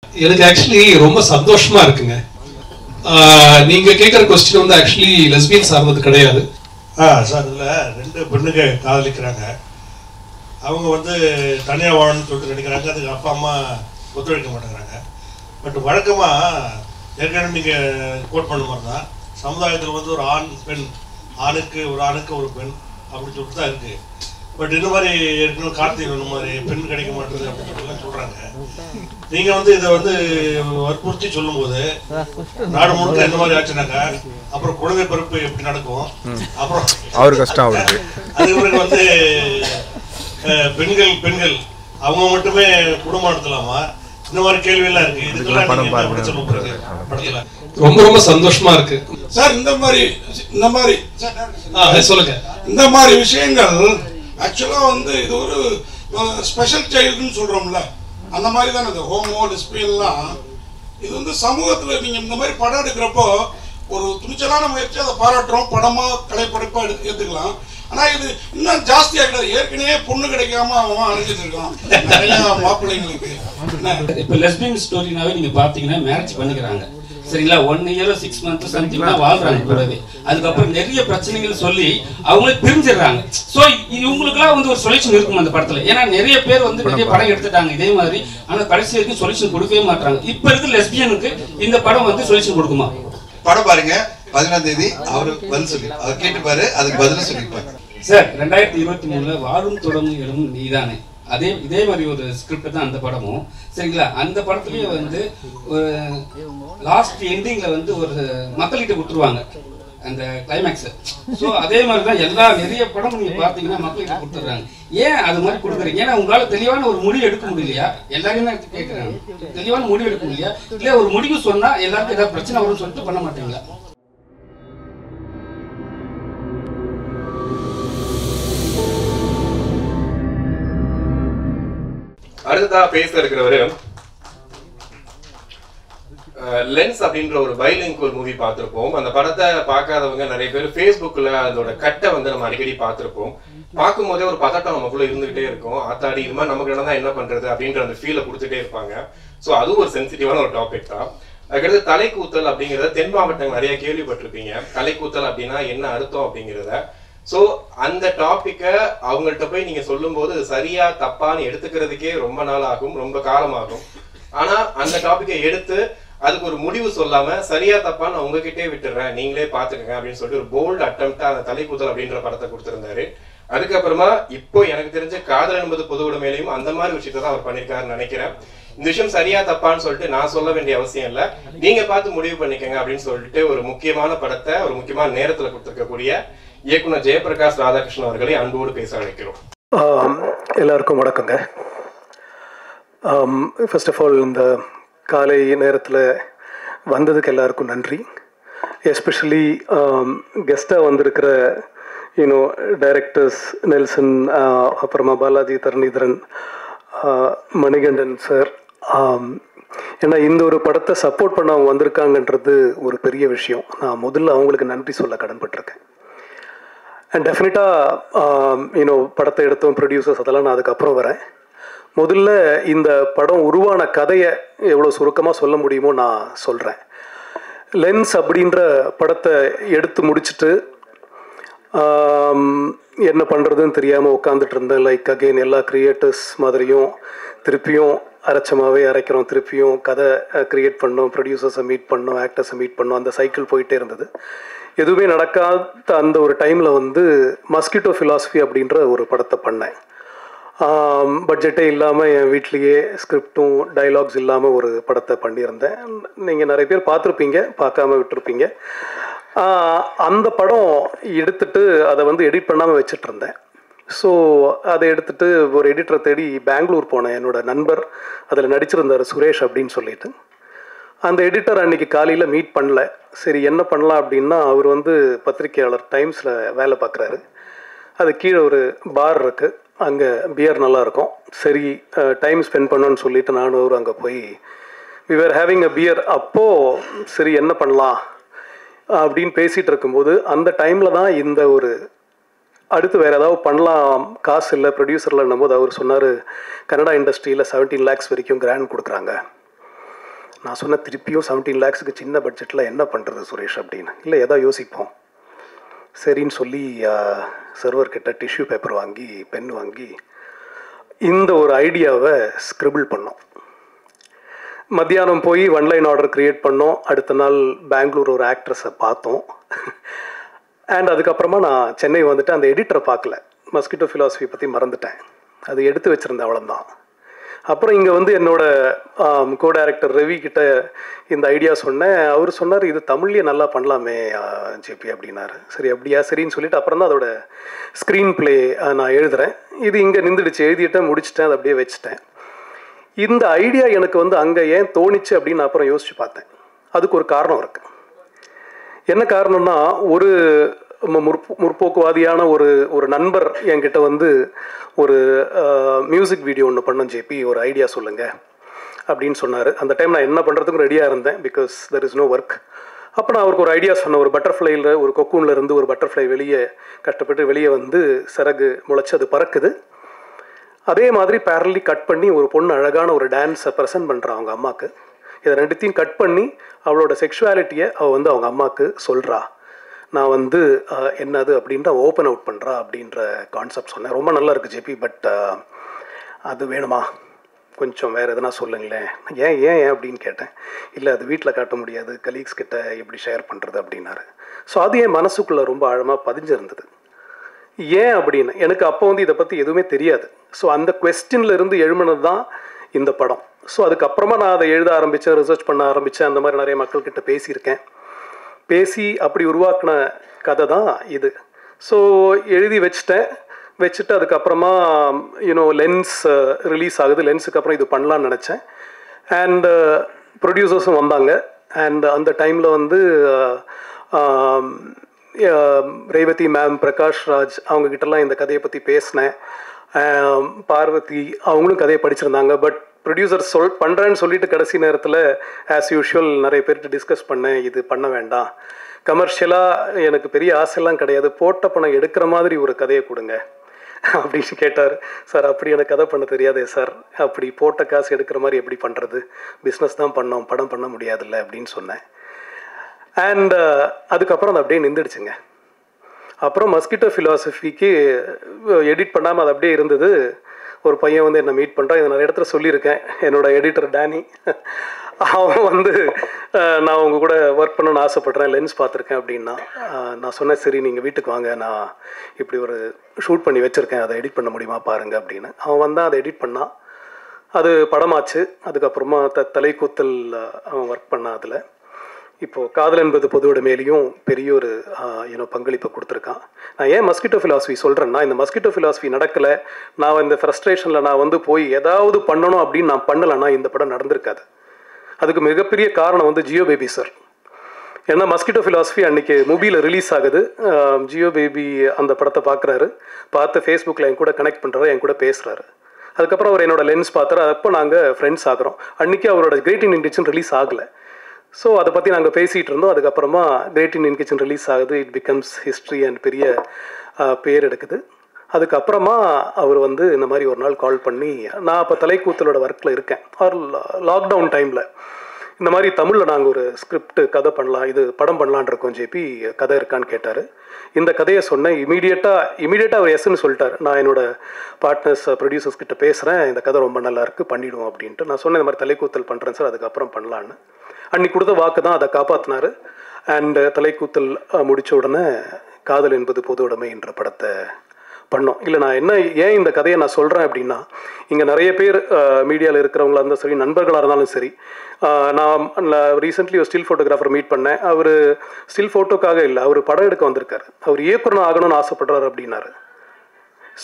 எனக்கு ஆக்சுவலி ரொம்ப சந்தோஷமா இருக்குங்க. நீங்க கேட்குற கொஸ்டின் வந்து ஆக்சுவலி லெஸ்பியன் சார்ந்தது கிடையாது. சார் இதில் 2 பெண்ணுங்க காதலிக்கிறாங்க. அவங்க வந்து தனியாக வாழணும்னு சொல்லிட்டு நினைக்கிறாங்க. அதுக்கு அப்பா அம்மா ஒத்துழைக்க மாட்டேங்கிறாங்க. பட் வழக்கமாக ஏற்கனவே நீங்கள் கோட் பண்ண மாதிரி தான் சமுதாயத்தில் வந்து ஒரு ஆண் பெண், ஆணுக்கு ஒரு பெண் அப்படின்னு சொல்லிட்டு தான் இருக்குது. பட் இந்த மாதிரி ஏற்கனவே கார்த்திகை இந்த மாதிரி பெண் கிடைக்க மாட்டேங்குது அப்படின்னு சொல்லிலாம் சொல்கிறாங்க. நீங்கள் வந்து இதை வந்து வற்புறுத்தி சொல்லும்போது நாடு முழுக்க இந்த மாதிரி ஆச்சுனாக்கா அப்புறம் குழந்தை பிறப்பு எப்படி நடக்கும், அப்புறம் அவர் கஷ்டம் அவருக்கு. அதுக்கு வந்து பெண்கள் அவங்க மட்டுமே குடும்பம் நடத்தலாமா, இந்த மாதிரி கேள்வி எல்லாம் இருக்கு. இதுக்கெல்லாம் படத்துல ரொம்ப ரொம்ப சந்தோஷமா இருக்கு சார். இந்த மாதிரி சொல்லுங்க. இந்த மாதிரி விஷயங்கள் ஆக்சுவலா வந்து இது ஒரு ஸ்பெஷல் சைல்டுன்னு சொல்றோம்ல, அந்த மாதிரி தானே இது ஹோமோ லெஸ்பியன்லாம். இது வந்து சமூகத்துல நீங்க இந்த மாதிரி படம் எடுக்கிறப்போ ஒரு துணிச்சலான முயற்சி, அதை பாராட்டுறோம், படமா கலைப்படைப்பா ஏத்துக்கலாம். ஆனா இது இன்னும் ஜாஸ்தியா கிடையாது. ஏற்கனவே பொண்ணு கிடைக்காம அவன் அழைஞ்சிட்டு இருக்கான் நிறைய மாப்பிள்ளைங்களுக்கு. இப்ப லெஸ்பியன் ஸ்டோரினாவே நீங்க பாத்தீங்கன்னா மேரேஜ் பண்ணிக்கிறாங்க சரிங்களா, 1 year 6 months சம்திங் தான் வாழ்றாங்க கூடவே. அதுக்கப்புறம் நிறைய பிரச்சனைகள் சொல்லி அவங்களே பிரிஞ்சிடறாங்க. ஸோ இவங்களுக்குலாம் வந்து ஒரு சொல்யூஷன் இருக்கும் அந்த படத்துல. ஏன்னா நிறைய பேர் வந்து நிறைய படம் எடுத்துட்டாங்க இதே மாதிரி, ஆனா கடைசி வரைக்கும் சொல்யூஷன் கொடுக்கவே மாட்டாங்க. இப்ப இருக்க லெஸ்பியனுக்கு இந்த படம் வந்து சொல்யூஷன் கொடுக்குமா? படம் பாருங்க, 15ஆம் தேதி அவரு பதில் சொல்லி அவர் கேட்டுப்பாரு, அதுக்கு பதில் சொல்லிருப்பாரு. சார் 2023 வாழும் தொடங்கும் இடம் நீதானே, இதே மாதிரி ஒரு ஸ்கிரிப்ட் தான் அந்த படமும் சரிங்களா. அந்த படத்துலயே வந்து ஒரு லாஸ்ட் எண்டிங்ல வந்து ஒரு மக்கள்கிட்ட கொடுத்துருவாங்க அந்த கிளைமேக்ஸ். ஸோ அதே மாதிரி தான் நிறைய படம் நீங்க பாத்தீங்கன்னா மக்கள்கிட்ட கொடுத்துட்றாங்க. ஏன் அது மாதிரி கொடுக்குறீங்க? ஏன்னா உங்களால தெளிவான ஒரு முடிவு எடுக்க முடியலையா? எல்லாருமே கேட்குறாங்க, தெளிவான முடிவு எடுக்க முடியலையா? இல்ல ஒரு முடிவு சொன்னா எல்லாருக்கும் ஏதாவது பிரச்சனை வரும்னு சொல்லிட்டு பண்ண மாட்டீங்களா? அடுத்ததா பேச இருக்கிறவரு லென்ஸ் அப்படின்ற ஒரு பைலிங்குவல் மூவி பார்த்திருப்போம். அந்த படத்தை பார்க்காதவங்க நிறைய பேர் ஃபேஸ்புக்ல அதோட கட்டை வந்து நம்ம அடிக்கடி பார்த்திருப்போம். பார்க்கும் போதே ஒரு பதட்டம் நமக்குள்ள இருந்துகிட்டே இருக்கும். ஆத்தாடி இது மாதிரி நமக்கு தான் என்ன பண்றது அப்படின்ற அந்த ஃபீலை கொடுத்துட்டே இருப்பாங்க. ஸோ அதுவும் ஒரு சென்சிட்டிவான ஒரு டாபிக் தான். அதுக்கடுத்து தலைக்கூத்தல் அப்படிங்கிறத தென் மாவட்டங்கள் நிறைய கேள்விப்பட்டிருப்பீங்க. தலைக்கூத்தல் அப்படின்னா என்ன அர்த்தம் அப்படிங்கிறத. ஸோ அந்த டாப்பிக்கை அவங்கள்ட்ட போய் நீங்க சொல்லும் போது சரியா தப்பான்னு எடுத்துக்கிறதுக்கே ரொம்ப நாள் ஆகும், ரொம்ப காலம் ஆகும். ஆனா அந்த டாப்பிக்கை எடுத்து அதுக்கு ஒரு முடிவு சொல்லாம சரியா தப்பான்னு உங்ககிட்டே விட்டுறேன், நீங்களே பாத்துக்கங்க அப்படின்னு சொல்லிட்டு ஒரு போல்டு அட்டம்ப்டா அந்த தலைக்கூத்தல் அப்படின்ற படத்தை கொடுத்திருந்தாரு. அதுக்கப்புறமா இப்போ எனக்கு தெரிஞ்ச காதல் என்பது பொது உடைமையிலையும் அந்த மாதிரி விஷயத்தை தான் அவர் பண்ணிருக்காருன்னு நினைக்கிறேன். இந்த விஷயம் சரியா தப்பான்னு சொல்லிட்டு நான் சொல்ல வேண்டிய அவசியம் இல்லை, நீங்க பார்த்து முடிவு பண்ணிக்கங்க அப்படின்னு சொல்லிட்டு ஒரு முக்கியமான படத்தை ஒரு முக்கியமான நேரத்துல கொடுத்திருக்கக்கூடிய இயக்குனர் ஜெயபிரகாஷ் ராதாகிருஷ்ணன் அவர்களை அன்போடு பேச அழைக்கிறோம். எல்லாருக்கும் வணக்கங்க. ஃபர்ஸ்ட் ஆஃப் ஆல் இந்த காலை நேரத்தில் வந்ததுக்கு எல்லாருக்கும் நன்றி. எஸ்பெஷலி கெஸ்டாக வந்திருக்கிற டைரக்டர்ஸ் நெல்சன், அப்புறமா பாலாஜி தரணிதரன், மணிகண்டன் சார். ஏன்னா இந்த ஒரு படத்தை சப்போர்ட் பண்ண அவங்க வந்திருக்காங்கன்றது ஒரு பெரிய விஷயம். நான் முதல்ல அவங்களுக்கு நன்றி சொல்ல கடன்பட்டிருக்கேன். அண்ட் டெஃபினட்டாக படத்தை எடுத்தோம் ப்ரொடியூசர்ஸ் அதெல்லாம் நான் அதுக்கப்புறம் வரேன். முதல்ல இந்த படம் உருவான கதையை எவ்வளோ சுருக்கமாக சொல்ல முடியுமோ நான் சொல்கிறேன். லென்ஸ் அப்படின்ற படத்தை எடுத்து முடிச்சுட்டு என்ன பண்ணுறதுன்னு தெரியாமல் உட்காந்துட்டு இருந்தேன். லைக் அகெயின் எல்லா கிரியேட்டர்ஸ் மாதிரியும் திருப்பியும் அரைச்சமாகவே அரைக்கிறோம், திருப்பியும் கதை க்ரியேட் பண்ணோம், ப்ரொடியூசர்ஸை மீட் பண்ணோம், ஆக்டர்ஸை மீட் பண்ணோம், அந்த சைக்கிள் போயிட்டே இருந்தது. எதுவுமே நடக்காத அந்த ஒரு டைமில் வந்து மஸ்கிட்டோ ஃபிலாசபி அப்படின்ற ஒரு படத்தை பண்ணேன். பட்ஜெட்டே இல்லாமல் என் வீட்லேயே ஸ்கிரிப்டும் டைலாக்ஸ் இல்லாமல் ஒரு படத்தை பண்ணியிருந்தேன். நீங்கள் நிறைய பேர் பார்த்துருப்பீங்க, பார்க்காம விட்டுருப்பீங்க. அந்த படம் எடுத்துட்டு அதை வந்து எடிட் பண்ணாமல் வச்சுட்டு இருந்தேன். ஸோ அதை எடுத்துகிட்டு ஒரு எடிட்டரை தேடி பெங்களூர் போனேன். என்னோட நண்பர் அதில் நடிச்சிருந்தார் சுரேஷ் அப்படின்னு சொல்லிட்டு. அந்த எடிட்டர் அன்றைக்கி காலையில் மீட் பண்ணல. சரி என்ன பண்ணலாம் அப்படின்னா, அவர் வந்து பத்திரிகையாளர், டைம்ஸில் வேலை பார்க்குறாரு. அது கீழே ஒரு பார் இருக்குது, அங்கே பியர் நல்லாயிருக்கும். சரி டைம் ஸ்பெண்ட் பண்ணோன்னு சொல்லிவிட்டு நானும் அவர் அங்கே போய் we are having a beer. அப்போது சரி என்ன பண்ணலாம் அப்படின்னு பேசிகிட்டு இருக்கும்போது அந்த டைமில் தான் இந்த ஒரு அடுத்து வேறு ஏதாவது பண்ணலாம், காசு இல்லை, ப்ரொடியூசரில் என்னும்போது அவர் சொன்னார், கன்னடா இண்டஸ்ட்ரியில் 17 lakhs வரைக்கும் கிராண்ட் கொடுக்குறாங்க, நான் சொன்ன திருப்பியும் 17 lakhsக்கு சின்ன பட்ஜெட்டில் என்ன பண்ணுறது சுரேஷ் அப்படின்னு. இல்லை ஏதோ யோசிப்போம் சரின்னு சொல்லி சர்வர்கிட்ட டிஷ்யூ பேப்பர் வாங்கி பென் வாங்கி இந்த ஒரு ஐடியாவை ஸ்கிரிபிள் பண்ணோம். மத்தியானம் போய் ஒன்லைன் ஆர்டர் க்ரியேட் பண்ணோம். அடுத்த நாள் பெங்களூர் ஒரு ஆக்ட்ரஸை பார்த்தோம். அண்ட் அதுக்கப்புறமா நான் சென்னை வந்துட்டு அந்த எடிட்டரை பார்க்கல, மஸ்கிட்டோ ஃபிலாசபி பற்றி மறந்துட்டேன், அது எடுத்து வச்சுருந்தேன் அவ்வளோதான். அப்புறம் இங்கே வந்து என்னோட கோ டைரக்டர் ரவி கிட்ட இந்த ஐடியா சொன்னேன். அவர் சொன்னார் இது தமிழ்லேயே நல்லா பண்ணலாமே ஜேபி அப்படின்னாரு. சரி அப்படியா சரின்னு சொல்லிட்டு அப்புறம் தான் அதோட ஸ்க்ரீன் ப்ளே நான் எழுதுகிறேன். இது இங்கே நின்றுடுச்சு, எழுதிட்டேன், முடிச்சிட்டேன், அதை அப்படியே வச்சுட்டேன். இந்த ஐடியா எனக்கு வந்து அங்கே ஏன் தோணிச்சு அப்படின்னு நான் அப்புறம் யோசித்து பார்த்தேன். அதுக்கு ஒரு காரணம் இருக்குது. என்ன காரணம்னா, ஒரு முற்போக்குவாதியான ஒரு நண்பர் என்கிட்ட வந்து ஒரு மியூசிக் வீடியோ ஒன்று பண்ணோம் ஜேபி, ஒரு ஐடியா சொல்லுங்கள் அப்படின்னு சொன்னார். அந்த டைம் நான் என்ன பண்ணுறதுக்கும் ரெடியாக இருந்தேன், because there is no work. அப்போ நான் அவருக்கு ஒரு ஐடியா சொன்னேன். ஒரு பட்டர்ஃப்ளையில், ஒரு கொக்கூனில் இருந்து ஒரு பட்டர்ஃப்ளை வெளியே கஷ்டப்பட்டு வெளியே வந்து சிறகு முளைச்சி அது பறக்குது. அதே மாதிரி பேரலி கட் பண்ணி ஒரு பொண்ணு அழகான ஒரு டான்ஸை ப்ரெசென்ட் பண்ணுறான் அவங்க அம்மாவுக்கு. இதை ரெண்டுத்தையும் கட் பண்ணி அவளோட செக்ஷுவாலிட்டியை அவள் வந்து அவங்க அம்மாவுக்கு சொல்கிறா. நான் வந்து என்னது அப்படின்ட்டு ஓப்பன் அவுட் பண்ணுறா அப்படின்ற கான்செப்ட் சொன்னேன். ரொம்ப நல்லா இருக்குது ஜேபி, பட் அது வேணுமா, கொஞ்சம் வேறு எதுனா சொல்லுங்களேன். ஏன் ஏன் ஏன் அப்படின்னு கேட்டேன். இல்லை அது வீட்டில் காட்ட முடியாது, கலீக்ஸ் கிட்ட எப்படி ஷேர் பண்ணுறது அப்படின்னாரு. ஸோ அது என் மனசுக்குள்ளே ரொம்ப ஆழமாக பதிஞ்சிருந்தது. ஏன் அப்படின்னு எனக்கு அப்போ வந்து இதை பற்றி எதுவுமே தெரியாது. ஸோ அந்த கொஸ்டின்ல இருந்து எழுமினது தான் இந்த படம். ஸோ அதுக்கப்புறமா நான் அதை எழுத ஆரம்பித்தேன், ரிசர்ச் பண்ண ஆரம்பித்தேன். அந்த மாதிரி நிறைய மக்கள்கிட்ட பேசியிருக்கேன். பேசி அப்படி உருவாக்கின கதை தான் இது. ஸோ எழுதி வச்சுட்டு அதுக்கப்புறமா லென்ஸ் ரிலீஸ் ஆகுது. லென்ஸுக்கு அப்புறம் இது பண்ணலான்னு நினச்சேன். அண்டு ப்ரொடியூசர்ஸும் வந்தாங்க. அண்ட் அந்த டைமில் வந்து ரேவதி மேம், பிரகாஷ் ராஜ் அவங்கக்கிட்டலாம் இந்த கதையை பற்றி பேசினேன். பார்வதி அவங்களும் கதையை படிச்சிருந்தாங்க. பட் ப்ரொடியூசர் பண்ணுறேன்னு சொல்லிட்டு கடைசி நேரத்தில் ஆஸ் யூஷுவல் நிறைய பேர்கிட்ட டிஸ்கஸ் பண்ணேன், இது பண்ண வேண்டாம், கமர்ஷியலாக எனக்கு பெரிய ஆசைலாம் கிடையாது, போட்ட பணம் எடுக்கிற மாதிரி ஒரு கதையை கொடுங்க அப்படின்னு கேட்டார். சார் அப்படி எனக்கு கதை பண்ண தெரியாதே சார், அப்படி போட்ட காசு எடுக்கிற மாதிரி எப்படி பண்ணுறது, பிஸ்னஸ் தான் பண்ணோம், படம் பண்ண முடியாதுல்ல அப்படின்னு சொன்னேன். அண்ட் அதுக்கப்புறம் அது அப்படியே நின்றுடுச்சுங்க. அப்புறம் மஸ்கிட்டோ ஃபிலாசபிக்கு எடிட் பண்ணாமல் அது அப்படியே இருந்தது. ஒரு பையன் வந்து என்னை மீட் பண்ணுறான். இதை நிறைய இடத்துல சொல்லியிருக்கேன். என்னோட எடிட்டர் டேனி, அவன் வந்து நான் உங்கள் கூட ஒர்க் பண்ணணும்னு ஆசைப்பட்றேன், லென்ஸ் பார்த்துருக்கேன் அப்படின்னா. நான் சொன்னேன் சரி நீங்கள் வீட்டுக்கு வாங்க, நான் இப்படி ஒரு ஷூட் பண்ணி வச்சுருக்கேன், அதை எடிட் பண்ண முடியுமா பாருங்கள் அப்படின்னு. அவன் வந்தான், அதை எடிட் பண்ணான், அது படமாச்சு. அதுக்கப்புறமா தலைக்கூத்தல் அவன் ஒர்க் பண்ணான். அதில் இப்போது காதல் என்பது பொதுவுடைமையிலையும் பெரிய ஒரு பங்களிப்பை கொடுத்துருக்கான். நான் ஏன் மஸ்கிட்டோ ஃபிலாசபி சொல்கிறேன்னா, இந்த மஸ்கிட்டோ ஃபிலாசபி நடக்கலை, நான் இந்த ஃப்ரஸ்ட்ரேஷனில் நான் வந்து போய் ஏதாவது பண்ணணும் அப்படின்னு நான் பண்ணலைன்னா இந்த படம் நடந்திருக்காது. அதுக்கு மிகப்பெரிய காரணம் வந்து ஜியோ பேபி சார். ஏன்னா மஸ்கிட்டோ ஃபிலாசபி அன்றைக்கி மூவியில் ரிலீஸ் ஆகுது. ஜியோ பேபி அந்த படத்தை பார்க்குறாரு, பார்த்து ஃபேஸ்புக்கில் என் கூட கனெக்ட் பண்ணுறாரு, என் கூட பேசுகிறாரு. அதுக்கப்புறம் அவர் என்னோட லென்ஸ் பார்த்தாரு. அப்போ நாங்கள் ஃப்ரெண்ட்ஸ் ஆகிறோம். அன்றைக்கி அவரோட கிரேட் இண்டியன் கிச்சன் ரிலீஸ் ஆகலை. ஸோ அதை பற்றி நாங்கள் பேசிகிட்டு இருந்தோம். அதுக்கப்புறமா கிரேட் இண்டியன் கிச்சன் ரிலீஸ் ஆகுது, இட் பிகம்ஸ் ஹிஸ்ட்ரி அண்ட் பெரிய பேர் எடுக்குது. அதுக்கப்புறமா அவர் வந்து இந்த மாதிரி ஒரு நாள் கால் பண்ணி, நான் அப்போ தலைக்கூத்தலோட ஒர்க்கில் இருக்கேன், ஆர் லாக்டவுன் டைமில், இந்த மாதிரி தமிழில் நாங்கள் ஒரு ஸ்கிரிப்ட் கதை பண்ணலாம், இது படம் பண்ணலான் இருக்கோம் ஜேபி, கதை இருக்கான்னு கேட்டார். இந்த கதையை சொன்னேன். இமீடியட்டாக அவர் எஸ்ன்னு சொல்லிட்டார். நான் என்னோடய பார்ட்னர்ஸ் ப்ரொடியூசர்ஸ் கிட்ட பேசுகிறேன், இந்த கதை ரொம்ப நல்லாயிருக்கு, பண்ணிவிடுவோம் அப்படின்ட்டு. நான் சொன்னேன் இந்த மாதிரி தலைக்கூத்தல் பண்ணுறேன் சார், அதுக்கப்புறம் பண்ணலான்னு. அன்றைக்கி கொடுத்த வாக்கு தான் அதை காப்பாற்றினார். அண்டு தலைக்கூத்தல் முடித்த உடனே காதல் என்பது பொது உடைமை என்ற படத்தை பண்ணோம். இல்லை நான் ஏன் இந்த கதையை நான் சொல்கிறேன் அப்படின்னா, இங்கே நிறைய பேர் மீடியாவில் இருக்கிறவங்களா இருந்தாலும் சரி, நண்பர்களாக இருந்தாலும் சரி, நான் ரீசெண்ட்லி ஒரு ஸ்டில் ஃபோட்டோகிராஃபர் மீட் பண்ணேன். அவர் ஸ்டில் ஃபோட்டோக்காக இல்லை, அவர் படம் எடுக்க வந்திருக்காரு, அவர் இயக்குனர் ஆகணும்னு ஆசைப்படுறாரு அப்படின்னாரு.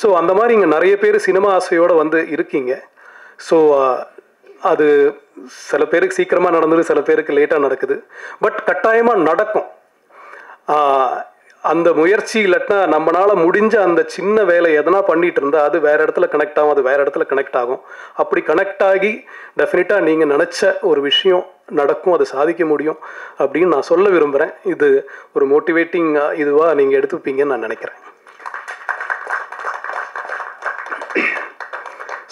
ஸோ அந்த மாதிரி இங்கே நிறைய பேர் சினிமா ஆசையோடு வந்து இருக்கீங்க. ஸோ அது சில பேருக்கு சீக்கிரமாக நடந்தது, சில பேருக்கு லேட்டாக நடக்குது, பட் கட்டாயமாக நடக்கும். அந்த முயற்சி இல்லாட்டினா நம்மளால் முடிஞ்ச அந்த சின்ன வேலை எதனா பண்ணிகிட்டு இருந்தால் அது வேறு இடத்துல கனெக்ட் ஆகும், அது வேறு இடத்துல கனெக்ட் ஆகும். அப்படி கனெக்ட் ஆகி டெஃபினட்டாக நீங்கள் நினச்ச ஒரு விஷயம் நடக்கும், அதை சாதிக்க முடியும் அப்படின்னு நான் சொல்ல விரும்புகிறேன். இது ஒரு மோட்டிவேட்டிங் இதுவாக நீங்கள் எடுத்துப்பீங்கன்னு நான் நினைக்கிறேன்.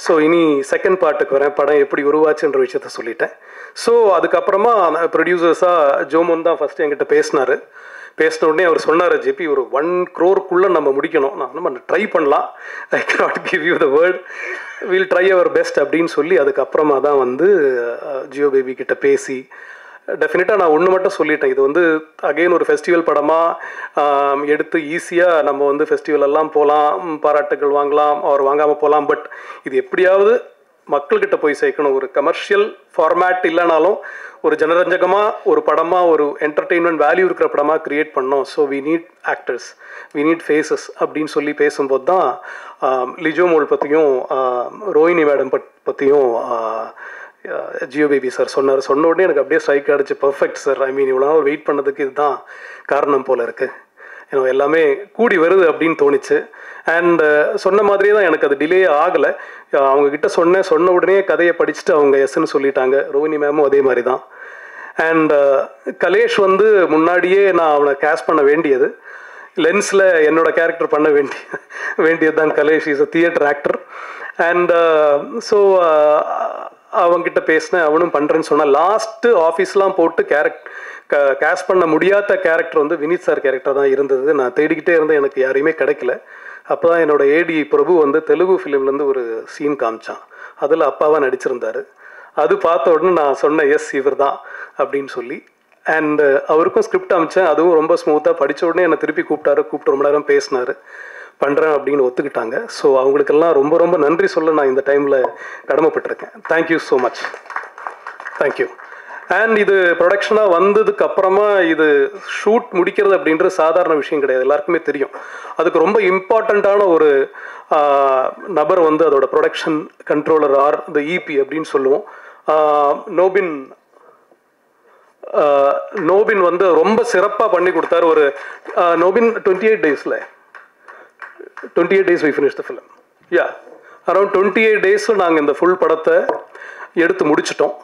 ஸோ இனி செகண்ட் பார்ட்டுக்கு வரேன். படம் எப்படி உருவாச்சுன்ற விஷயத்த சொல்லிட்டேன். ஸோ அதுக்கப்புறமா ப்ரொடியூசர்ஸாக ஜோமோன் தான் ஃபஸ்ட்டு என்கிட்ட பேசினார். பேசின உடனே அவர் சொன்னார், ஜிபி ஒரு 1 crore நம்ம முடிக்கணும், நான் நம்ம ட்ரை பண்ணலாம், I cannot give you the word, will try our best அப்படின்னு சொல்லி அதுக்கப்புறமா தான் வந்து ஜியோ பேபி கிட்ட பேசி டெஃபினட்டாக நான் ஒன்று மட்டும் சொல்லிட்டேன், இது வந்து அகெயின் ஒரு ஃபெஸ்டிவல் படமாக எடுத்து ஈஸியாக நம்ம வந்து ஃபெஸ்டிவலெல்லாம் போகலாம், பாராட்டுகள் வாங்கலாம், அவர் வாங்காமல் போகலாம், பட் இது எப்படியாவது மக்கள்கிட்ட போய் சேர்க்கணும். ஒரு கமர்ஷியல் ஃபார்மேட் இல்லைனாலும் ஒரு ஜனரஞ்சகமாக ஒரு படமாக ஒரு என்டர்டெயின்மெண்ட் வேல்யூ இருக்கிற படமாக க்ரியேட் பண்ணோம். So we need actors, we need faces அப்படின்னு சொல்லி பேசும்போது தான் லிஜோ மோல் பற்றியும் ரோஹினி மேடம் பற்றியும் ஜியோ பேபி சார் சொன்னார். சொன்ன உடனே எனக்கு அப்படியே ஸ்ட்ரைக் அடிச்சு, பர்ஃபெக்ட் சார், ஐ மீன் இவ்வளோ நாள் வெயிட் பண்ணதுக்கு இதுதான் காரணம் போல் இருக்குது, ஏன்னா எல்லாமே கூடி வருது அப்படின்னு தோணுச்சு. அண்ட் சொன்ன மாதிரியே தான் எனக்கு அது டிலே ஆகலை. அவங்கக்கிட்ட சொன்ன உடனே கதையை படிச்சுட்டு அவங்க எஸ்ன்னு சொல்லிட்டாங்க. ரோஹினி மேமும் அதே மாதிரி தான். அண்ட் கலேஷ் வந்து முன்னாடியே நான் அவனை கேஸ்ட் பண்ண வேண்டியது, லென்ஸில் என்னோட கேரக்டர் பண்ண வேண்டியது தான் Kalesh. Is a theatre actor. And so அவங்ககிட்ட பேசினேன், அவனும் பண்ணுறேன்னு சொன்னான். லாஸ்ட்டு ஆஃபீஸ்லாம் போட்டு கேஸ்ட் பண்ண முடியாத கேரக்டர் வந்து வினித் சார் கேரக்டர் தான் இருந்தது. நான் தேடிக்கிட்டே இருந்தேன், எனக்கு யாரையுமே கிடைக்கல. அப்போ தான் என்னோட ஏடி பிரபு வந்து தெலுங்கு ஃபிலிம்லேருந்து ஒரு சீன் காமிச்சான், அதில் அப்பாவாக நடிச்சிருந்தார். அது பார்த்த உடனே நான் சொன்னேன், எஸ் இவர் தான் அப்படின்னு சொல்லி. அண்ட் அவருக்கும் ஸ்கிரிப்ட் அமைச்சேன், அதுவும் ரொம்ப ஸ்மூத்தாக படித்த உடனே என்னை திருப்பி கூப்பிட்டு ரொம்ப நேரம் பேசினார், பண்ணுறேன் அப்படின்னு ஒத்துக்கிட்டாங்க. ஸோ அவங்களுக்கெல்லாம் ரொம்ப ரொம்ப நன்றி சொல்ல நான் இந்த டைமில் கடமைப்பட்டிருக்கேன். Thank you so much, thank you. And இது ப்ரொடக்ஷனாக வந்ததுக்கு அப்புறமா இது ஷூட் முடிக்கிறது அப்படின்றது சாதாரண விஷயம் கிடையாது, எல்லாருக்குமே தெரியும். அதுக்கு ரொம்ப இம்பார்ட்டண்ட்டான ஒரு நபர் வந்து அதோட ப்ரொடக்ஷன் கண்ட்ரோலர் ஆர் த இபி அப்படின்னு சொல்லுவோம். நோபின் வந்து ரொம்ப சிறப்பாக பண்ணி கொடுத்தாரு. ஒரு நோபின் 28 days we finished the film. Yeah, around 28 days நாங்கள் இந்த ஃபுல் படத்தை எடுத்து முடிச்சிட்டோம்.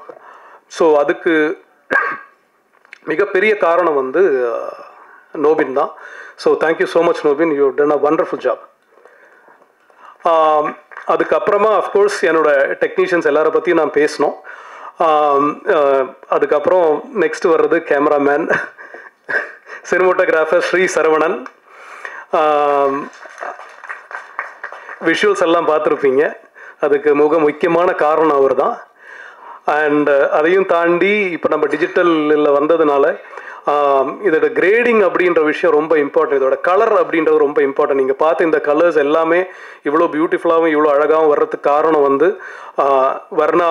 ஸோ அதுக்கு மிகப்பெரிய காரணம் வந்து நோபின் தான். So thank you so much Nobin, you done a wonderful job. அதுக்கப்புறமா அஃப்கோர்ஸ் என்னோட டெக்னீஷியன்ஸ் எல்லாரை பற்றியும் நான் பேசினோம். அதுக்கப்புறம் நெக்ஸ்ட் வர்றது cameraman, cinematographer Shri Saravanan. Visuals எல்லாம் பார்த்துருப்பீங்க, அதுக்கு முக்கியமான காரணம் அவர் தான். அண்ட் அதையும் தாண்டி இப்போ நம்ம டிஜிட்டலில் வந்ததுனால இதோட கிரேடிங் அப்படின்ற விஷயம் ரொம்ப இம்பார்ட்டன்ட், இதோட கலர் அப்படின்றது ரொம்ப இம்பார்ட்டன்ட். நீங்கள் பார்த்து இந்த கலர்ஸ் எல்லாமே இவ்வளோ பியூட்டிஃபுல்லாகவும் இவ்வளோ அழகாகவும் வர்றதுக்கு காரணம் வந்து வர்ணா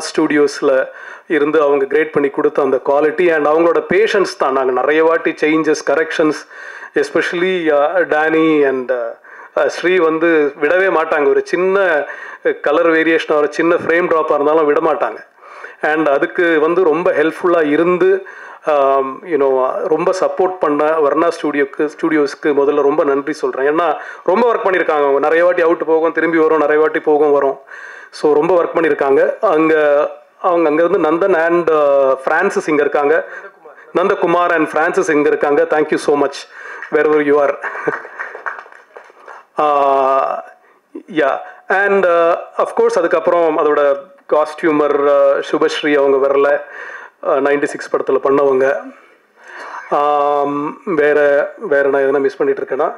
ஸ்டூடியோஸில் இருந்து அவங்க கிரேட் பண்ணி கொடுத்த அந்த குவாலிட்டி அண்ட் அவங்களோட பேஷன்ஸ் தான். நாங்கள் நிறைய வாட்டி changes, corrections, especially Danny and Sri வந்து விடவே மாட்டாங்க. ஒரு சின்ன கலர் வேரியேஷன், ஒரு சின்ன ஃப்ரேம் ட்ராப்பாக இருந்தாலும் விட மாட்டாங்க. அண்ட் அதுக்கு வந்து ரொம்ப ஹெல்ப்ஃபுல்லாக இருந்து யூனோ ரொம்ப சப்போர்ட் பண்ண வர்ணா ஸ்டூடியோஸ்க்கு முதல்ல ரொம்ப நன்றி சொல்கிறேன். ஏன்னா ரொம்ப ஒர்க் பண்ணியிருக்காங்க. அவங்க நிறைய வாட்டி அவுட் போகும், திரும்பி வரும், நிறைய வாட்டி போகும் வரும். ஸோ ரொம்ப ஒர்க் பண்ணியிருக்காங்க. அவங்க அங்கேருந்து நந்தன் அண்ட் ஃப்ரான்சிஸ் இங்கே இருக்காங்க, நந்தகுமார் அண்ட் ஃப்ரான்சிஸ் இங்கே இருக்காங்க. Thank you so much wherever you are. Yeah, and of course அதுக்கப்புறம் அதோட காஸ்டியூமர் சுபஸ்ரீ அவங்க வரல, 96 படத்தில் பண்ணவங்க. வேற நான் எதனா மிஸ் பண்ணிட்டு இருக்கேன்னா,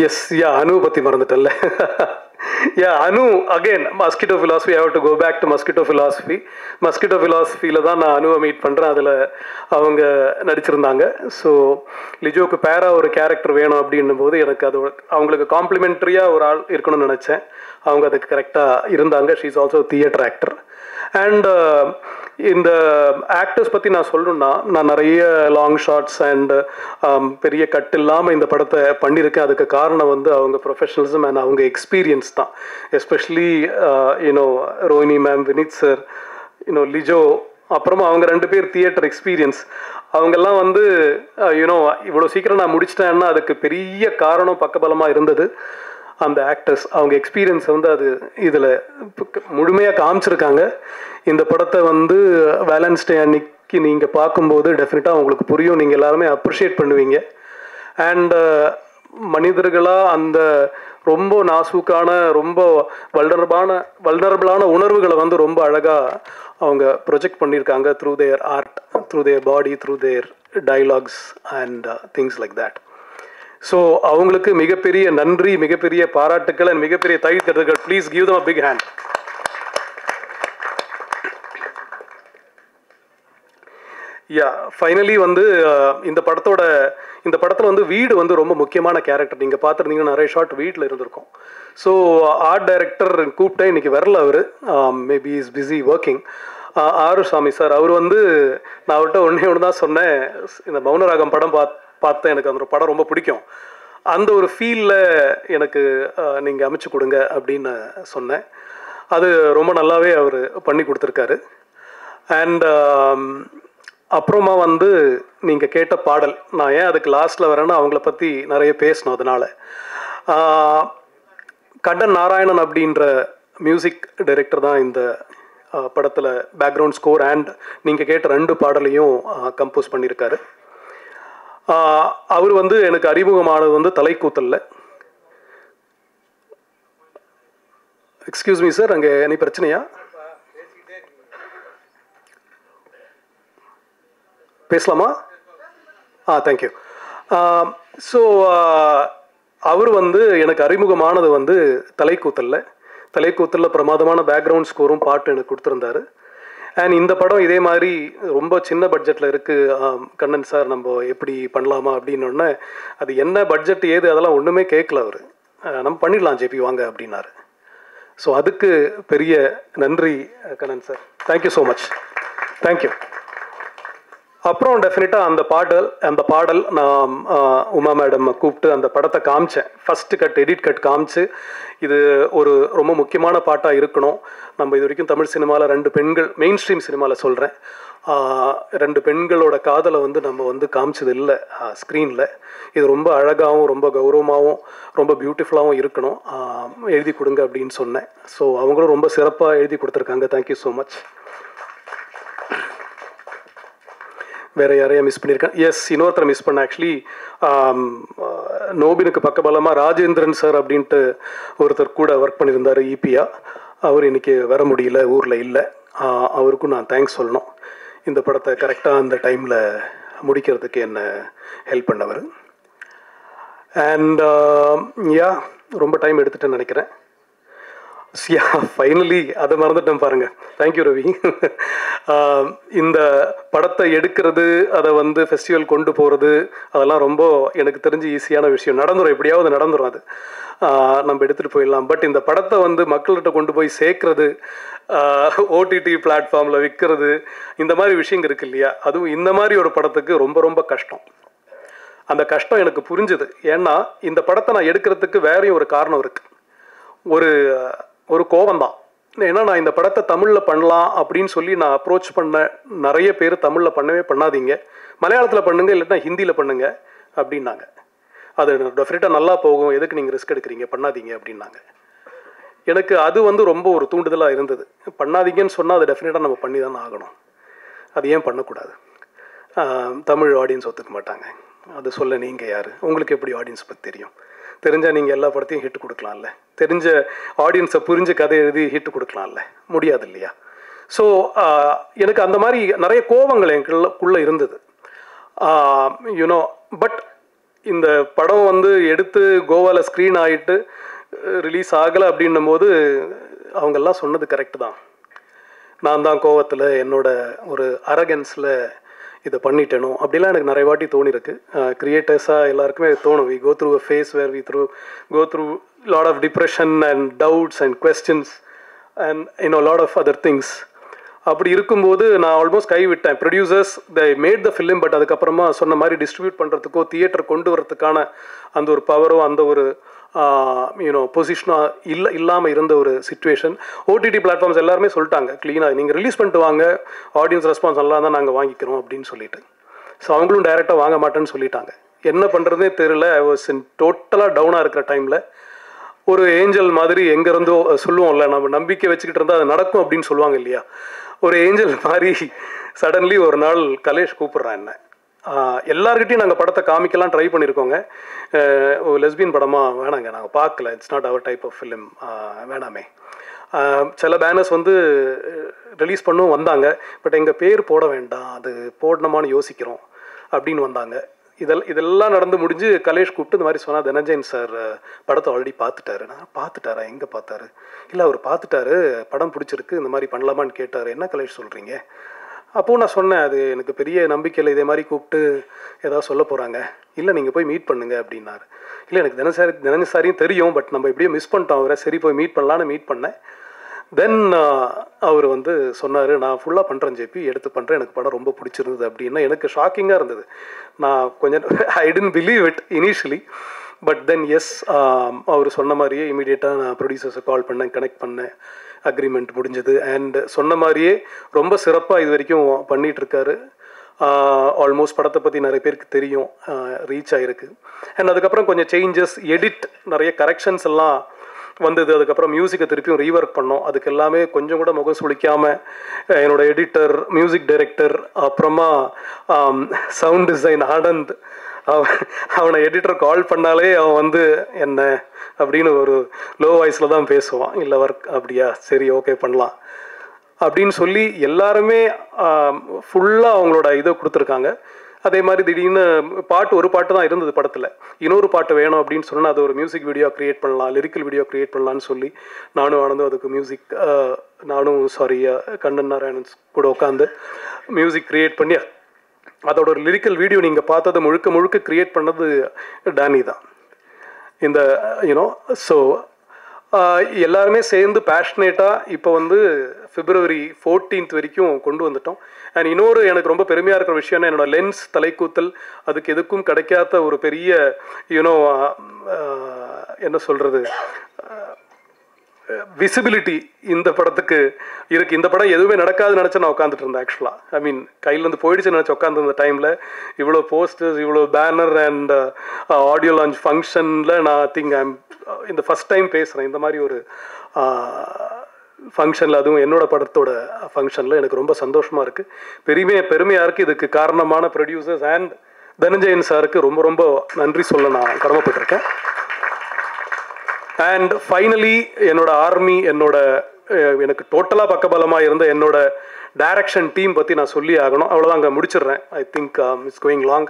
எஸ் யா அனு பற்றி மறந்துட்டேன்ல. Yeah, Anu, again, Mosquito Philosophy, I have to go back to Mosquito Philosophy. Mosquito Philosophyல தான் நான் அனுவை மீட் பண்ணுறேன், அதில் அவங்க நடிச்சிருந்தாங்க. ஸோ லிஜோக்கு பேரா ஒரு கேரக்டர் வேணும் அப்படின்னும் போது எனக்கு அது அவங்களுக்கு காம்ப்ளிமெண்ட்ரியாக ஒரு ஆள் இருக்கணும்னு நினச்சேன். அவங்க அதுக்கு கரெக்டாக இருந்தாங்க. She is also theatre actor. And இந்த ஆக்டர்ஸ் பற்றி நான் சொல்லணுன்னா, நான் நிறைய லாங் ஷார்ட்ஸ் அண்ட் பெரிய கட் இல்லாமல் இந்த படத்தை பண்ணியிருக்கேன். அதுக்கு காரணம் வந்து அவங்க ப்ரொஃபஷனலிசம் அண்ட் அவங்க எக்ஸ்பீரியன்ஸ் தான். Especially you know Rohini ma'am, Vineeth sir, you know Lijo, அப்புறமா அவங்க 2 பேர் தியேட்டர் எக்ஸ்பீரியன்ஸ். அவங்கெல்லாம் வந்து யூனோ இவ்வளோ சீக்கிரம் நான் முடிச்சிட்டேன்னா அதுக்கு பெரிய காரணம் பக்கபலமாக இருந்தது அந்த ஆக்டர்ஸ். அவங்க எக்ஸ்பீரியன்ஸ் வந்து அது இதில் முழுமையாக காமிச்சிருக்காங்க. இந்த படத்தை வந்து வேலன்ஸ் டே அன்னைக்கு நீங்கள் பார்க்கும்போது டெஃபினட்டாக உங்களுக்கு புரியும், நீங்கள் எல்லாருமே அப்ரிஷியேட் பண்ணுவீங்க. அண்ட் மனிதர்களாக அந்த ரொம்ப நாசூக்கான ரொம்ப வல்னரபிளான உணர்வுகளை வந்து ரொம்ப அழகாக அவங்க ப்ரொஜெக்ட் பண்ணியிருக்காங்க through their art, through their body, through their dialogues and things like that. So அவங்களுக்கு மிகப்பெரிய நன்றி, மிகப்பெரிய பாராட்டுக்கள் அண்ட் மிகப்பெரிய தைத்தட்டுகள். Please give them a big hand. Yeah finally வந்து இந்த படத்தில் வந்து வீடு வந்து ரொம்ப முக்கியமான கேரக்டர். நீங்கள் பார்த்துருந்தீங்கன்னா நிறைய ஷார்ட் வீட்டில் இருந்திருக்கும். ஸோ ஆர்ட் டைரக்டர் கூப்பிட்டேன், இன்றைக்கி வரல அவர், maybe is busy working. Arusami sir அவர் வந்து நான் அவர்கிட்ட ஒன்று தான் சொன்னேன், இந்த மௌனராகம் படம் பார்த்தேன், எனக்கு அந்த படம் ரொம்ப பிடிக்கும், அந்த ஒரு ஃபீலில் எனக்கு நீங்கள் அமைச்சு கொடுங்க அப்படின்னு சொன்னேன். அது ரொம்ப நல்லாவே அவர் பண்ணி கொடுத்துருக்காரு. அண்ட் அப்புறமா வந்து நீங்கள் கேட்ட பாடல், நான் ஏன் அதுக்கு லாஸ்ட்டில் வரேன்னா அவங்கள பற்றி நிறைய பேசணும். அதனால் கண்ணன் நாராயணன் அப்படின்ற மியூசிக் டைரக்டர் தான் இந்த படத்தில் பேக்ரவுண்ட் ஸ்கோர் அண்ட் நீங்கள் கேட்ட 2 பாடலையும் கம்போஸ் பண்ணியிருக்காரு. அவர் வந்து எனக்கு அறிமுகமானது வந்து தலைக்கூத்தல்ல. எக்ஸ்கியூஸ் மீ சார், அங்கே எனி பிரச்சனையா? பேசலாமா? தேங்க்யூ. ஸோ அவர் வந்து எனக்கு அறிமுகமானது வந்து தலைக்கூத்தலில் பிரமாதமான பேக்ரவுண்ட் ஸ்கோரும் பாட்டு எனக்கு கொடுத்துருந்தாரு. அண்ட் இந்த படம் இதே மாதிரி ரொம்ப சின்ன பட்ஜெட்டில் இருக்குது கண்ணன் சார், நம்ம எப்படி பண்ணலாமா அப்படின்னோடனே, அது என்ன பட்ஜெட் ஏது அதெல்லாம் ஒன்றுமே கேட்கல அவர், நம்ம பண்ணிடலாம் ஜேபி வாங்க அப்படின்னாரு. ஸோ அதுக்கு பெரிய நன்றி Kannan sir, thank you so much, thank you. அப்புறம் டெஃபினட்டாக அந்த பாடல் நான் உமா மேடம் கூப்பிட்டு அந்த படத்தை காமிச்சேன். ஃபஸ்ட்டு கட், எடிட் கட் காமிச்சு, இது ஒரு ரொம்ப முக்கியமான பாட்டாக இருக்கணும். நம்ம இது வரைக்கும் தமிழ் சினிமாவில் 2 பெண்கள், மெயின் ஸ்ட்ரீம் சினிமாவில் சொல்கிறேன், 2 பெண்களோட காதலை வந்து நம்ம வந்து காமிச்சது இல்லை ஸ்க்ரீனில். இது ரொம்ப அழகாகவும் ரொம்ப கௌரவமாகவும் ரொம்ப பியூட்டிஃபுல்லாகவும் இருக்கணும், எழுதி கொடுங்க அப்படின்னு சொன்னேன். ஸோ அவங்களும் ரொம்ப சிறப்பாக எழுதி கொடுத்துருக்காங்க. Thank you so much. வேறு யாரையா மிஸ் பண்ணியிருக்கேன்? எஸ், இன்னொருத்தரை மிஸ் பண்ண. ஆக்சுவலி நோபினுக்கு பக்கபலமாக ராஜேந்திரன் சார் அப்படின்ட்டு ஒருத்தர் கூட ஒர்க் பண்ணியிருந்தார் ஈபியா. அவர் இன்றைக்கி வர முடியல, ஊரில் இல்லை. அவருக்கும் நான் தேங்க்ஸ் சொல்லணும், இந்த படத்தை கரெக்டாக அந்த டைமில் முடிக்கிறதுக்கு என்ன ஹெல்ப் பண்ணவர். அண்ட் ரொம்ப டைம் எடுத்துட்டேன்னு நினைக்கிறேன். ஃபைனலி அதை மறந்துட்டேன் பாருங்கள். தேங்க்யூ ரவி. இந்த படத்தை எடுக்கிறது, அதை வந்து ஃபெஸ்டிவல் கொண்டு போகிறது, அதெல்லாம் ரொம்ப எனக்கு தெரிஞ்சு ஈஸியான விஷயம். நடந்துடும், எப்படியாவது நடந்துடும், அது நம்ம எடுத்துகிட்டு போயிடலாம். பட் இந்த படத்தை வந்து மக்கள்கிட்ட கொண்டு போய் சேர்க்குறது, ஓடிடி பிளாட்ஃபார்மில் விற்கிறது, இந்த மாதிரி விஷயங்கள் இருக்குது இல்லையா, அதுவும் இந்த மாதிரி ஒரு படத்துக்கு ரொம்ப ரொம்ப கஷ்டம். அந்த கஷ்டம் எனக்கு புரிஞ்சுது. ஏன்னா இந்த படத்தை நான் எடுக்கிறதுக்கு வேறையும் ஒரு காரணம் இருக்குது, ஒரு கோவம்தான். ஏன்னா நான் இந்த படத்தை தமிழில் பண்ணலாம் அப்படின்னு சொல்லி நான் அப்ரோச் பண்ண நிறைய பேர் தமிழில் பண்ணாதீங்க, மலையாளத்தில் பண்ணுங்க, இல்லைன்னா ஹிந்தியில் பண்ணுங்க அப்படின்னாங்க. அது டெஃபினட்டாக நல்லா போகும், எதுக்கு நீங்கள் ரிஸ்க் எடுக்கிறீங்க, பண்ணாதீங்க அப்படின்னாங்க. எனக்கு அது வந்து ரொம்ப ஒரு தூண்டுதலாக இருந்தது. பண்ணாதீங்கன்னு சொன்னால் அது டெஃபினட்டாக நம்ம பண்ணி தானே ஆகணும், அது ஏன் பண்ணக்கூடாது? தமிழ் ஆடியன்ஸ் ஒத்துக்க மாட்டாங்க, அது சொல்ல நீங்கள் யார்? உங்களுக்கு எப்படி ஆடியன்ஸ் பற்றி தெரியும்? தெரிஞ்சால் நீங்கள் எல்லா படத்தையும் ஹிட் கொடுக்கலாம்ல, தெரிஞ்ச ஆடியன்ஸை புரிஞ்ச கதை எழுதி ஹிட் கொடுக்கலாம்ல, முடியாது இல்லையா? ஸோ எனக்கு அந்த மாதிரி நிறைய கோபங்கள் எனக்குள்ளே இருந்தது, யூனோ. பட் இந்த படம் வந்து எடுத்து கோவாவில் ஸ்க்ரீன் ஆகிட்டு ரிலீஸ் ஆகலை அப்படின்னும் போது அவங்கெல்லாம் சொன்னது கரெக்டு தான். நான் தான் கோவத்தில் என்னோட ஒரு அரகன்ஸில் இதை பண்ணிட்டேனோ அப்படிலாம் எனக்கு நிறைய வாட்டி தோணிருக்கு. கிரியேட்டர்ஸாக எல்லாருக்குமே தோணும். We go through a phase where we go through lot of depression and doubts and questions and lot of other things. அப்படி இருக்கும்போது நான் ஆல்மோஸ்ட் கைவிட்டேன். Producers they made the film, but அதுக்கப்புறமா சொன்ன மாதிரி டிஸ்ட்ரிபியூட் பண்ணுறதுக்கோ தியேட்டர் கொண்டு வரதுக்கான அந்த ஒரு பவரோ அந்த ஒரு பொசிஷனாக இல்லாமல் இருந்த ஒரு சிச்சுவேஷன். ஓடிடி பிளாட்ஃபார்ம்ஸ் எல்லாருமே சொல்லிட்டாங்க க்ளீனாக, நீங்கள் ரிலீஸ் பண்ணிட்டு வாங்க, ஆடியன்ஸ் ரெஸ்பான்ஸ் நல்லா தான் நாங்கள் வாங்கிக்கிறோம் அப்படின்னு சொல்லிட்டு. ஸோ அவங்களும் டைரெக்டாக வாங்க மாட்டேன்னு சொல்லிட்டாங்க. என்ன பண்ணுறதுனே தெரியல. ஐ வாஸ் இன் டோட்டலாக டவுனாக இருக்கிற டைமில் ஒரு ஏஞ்சல் மாதிரி எங்கேருந்தோ சொல்லுவோம்ல, நம்ம நம்பிக்கை வச்சுக்கிட்டு இருந்தால் அது நடக்கும் அப்படின்னு சொல்லுவாங்க இல்லையா, ஒரு ஏஞ்சல் மாதிரி சடன்லி ஒரு நாள் கலேஷ் கூப்பிட்றான் என்ன. எல்லார்கிட்டையும் நாங்கள் படத்தை காமிக்கலாம் ட்ரை பண்ணியிருக்கோங்க. லெஸ்பியன் படமாக வேணாங்க, நாங்கள் பார்க்கல, it's not our type of film, வேணாமே. சில பேனர்ஸ் வந்து ரிலீஸ் பண்ணும் வந்தாங்க, பட் எங்கள் பேர் போட வேண்டாம், அது போடணுமான்னு யோசிக்கிறோம் அப்படின்னு வந்தாங்க. இதெல்லாம் நடந்து முடிஞ்சு கலேஷ் கூப்பிட்டு இந்த மாதிரி சொன்னால், தனஞ்சயன் சார் படத்தை ஆல்ரெடி பார்த்துட்டாரு. நான் பார்த்துட்டாரா, எங்கே பார்த்தாரு? இல்லை அவர் பார்த்துட்டாரு, படம் பிடிச்சிருக்கு, இந்த மாதிரி பண்ணலாமான்னு கேட்டார். என்ன கலேஷ் சொல்கிறீங்க? அப்போது நான் சொன்னேன், அது எனக்கு பெரிய நம்பிக்கையில் இதே மாதிரி கூப்பிட்டு ஏதாவது சொல்ல போகிறாங்க. இல்லை நீங்கள் போய் மீட் பண்ணுங்க அப்படின்னாரு. இல்லை எனக்கு தனஞ்சயன் சாரையும் தெரியும், பட் நம்ம எப்படியோ மிஸ் பண்ணிட்டோம் அவரை, சரி போய் மீட் பண்ணலான்னு மீட் பண்ணேன். தென் அவர் வந்து சொன்னார், நான் ஃபுல்லாக பண்ணுறேன் ஜேபி, எடுத்து பண்ணுறேன், எனக்கு படம் ரொம்ப பிடிச்சிருந்தது அப்படின்னா. எனக்கு ஷாக்கிங்காக இருந்தது. நான் கொஞ்சம் I didn't believe it initially, but then yes, அவர் சொன்ன மாதிரியே இமீடியட்டாக நான் ப்ரொடியூசர்ஸை கால் பண்ணேன், கனெக்ட் பண்ணேன், அக்ரிமெண்ட் முடிஞ்சது. அண்ட் சொன்ன மாதிரியே ரொம்ப சிறப்பாக இது வரைக்கும் பண்ணிகிட்ருக்காரு. ஆல்மோஸ்ட் படத்தை பற்றி நிறைய பேருக்கு தெரியும், ரீச் ஆகிருக்கு. அண்ட் அதுக்கப்புறம் கொஞ்சம் சேஞ்சஸ், எடிட், நிறைய கரெக்ஷன்ஸ் எல்லாம் வந்தது. அதுக்கப்புறம் மியூசிக்கை திருப்பியும் ரீவொர்க் பண்ணோம். அதுக்கு எல்லாமே கொஞ்சம் கூட முகம் சுளிக்காமல் என்னோடய எடிட்டர், மியூசிக் டைரக்டர், அப்புறமா சவுண்ட் டிசைன் ஆனந்த், அவனை எடிட்டர் கால் பண்ணாலே அவன் வந்து என்ன அப்படின்னு ஒரு லோ வாய்ஸில் தான் பேசுவான். இல்லை ஒர்க் அப்படியா, சரி ஓகே பண்ணலாம் அப்படின்னு சொல்லி எல்லாருமே ஃபுல்லாக அவங்களோட இதை கொடுத்துருக்காங்க. அதே மாதிரி திடீர்னு ஒரு பாட்டு தான் இருந்தது படத்தில், இன்னொரு பாட்டு வேணும் அப்படின்னு சொன்னால் அது ஒரு மியூசிக் வீடியோ க்ரியேட் பண்ணலாம், லிரிக்கல் வீடியோ க்ரியேட் பண்ணலான்னு சொல்லி நானும் ஆனந்தும் அதுக்கு கண்ணன் நாராயணன் கூட உட்காந்து மியூசிக் க்ரியேட் பண்ணி அதோட ஒரு லிரிக்கல் வீடியோ நீங்கள் பார்த்தது முழுக்க க்ரியேட் பண்ணது டேனி தான். இந்த ஸோ எல்லாருமே சேர்ந்து பேஷனேட்டாக இப்போ வந்து February 14th வரைக்கும் கொண்டு வந்துட்டோம். அண்ட் இன்னொரு எனக்கு ரொம்ப பெருமையாக இருக்கிற விஷயம்னா, என்னோட லென்ஸ் தலைக்கூத்தல் அதுக்கு எதுக்கும் கிடைக்காத ஒரு பெரிய என்ன சொல்கிறது விசிபிலிட்டி இந்த படத்துக்கு இருக்குது. இந்த படம் எதுவுமே நடக்காதுன்னு நினச்சி நான் உட்காந்துட்டு இருந்தேன். ஆக்சுவலாக ஐ மீன் கையிலேருந்து போயிடுச்சுன்னு நினச்சி உட்காந்துருந்த டைமில் இவ்வளோ போஸ்டர்ஸ், இவ்வளோ பேனர் அண்ட் ஆடியோ லான்ச் ஃபங்க்ஷனில் நான் இந்த ஃபஸ்ட் டைம் பேசுகிறேன் இந்த மாதிரி ஒரு ஃபங்க்ஷனில், அதுவும் என்னோடய படத்தோட ஃபங்க்ஷனில். எனக்கு ரொம்ப சந்தோஷமாக இருக்குது, பெருமையாக இருக்குது. இதுக்கு காரணமான ப்ரொடியூசர்ஸ் அண்ட் தனஞ்சயன் சாருக்கு ரொம்ப ரொம்ப நன்றி சொல்ல நான் கடமைப்பட்டிருக்கேன். அண்ட் ஃபைனலி என்னோட ஆர்மி, எனக்கு டோட்டலாக பக்கபலமாக இருந்த என்னோட டைரக்ஷன் டீம் பற்றி நான் சொல்லி ஆகணும். அவ்வளோதான், அங்கே முடிச்சிடுறேன். I think it's going long.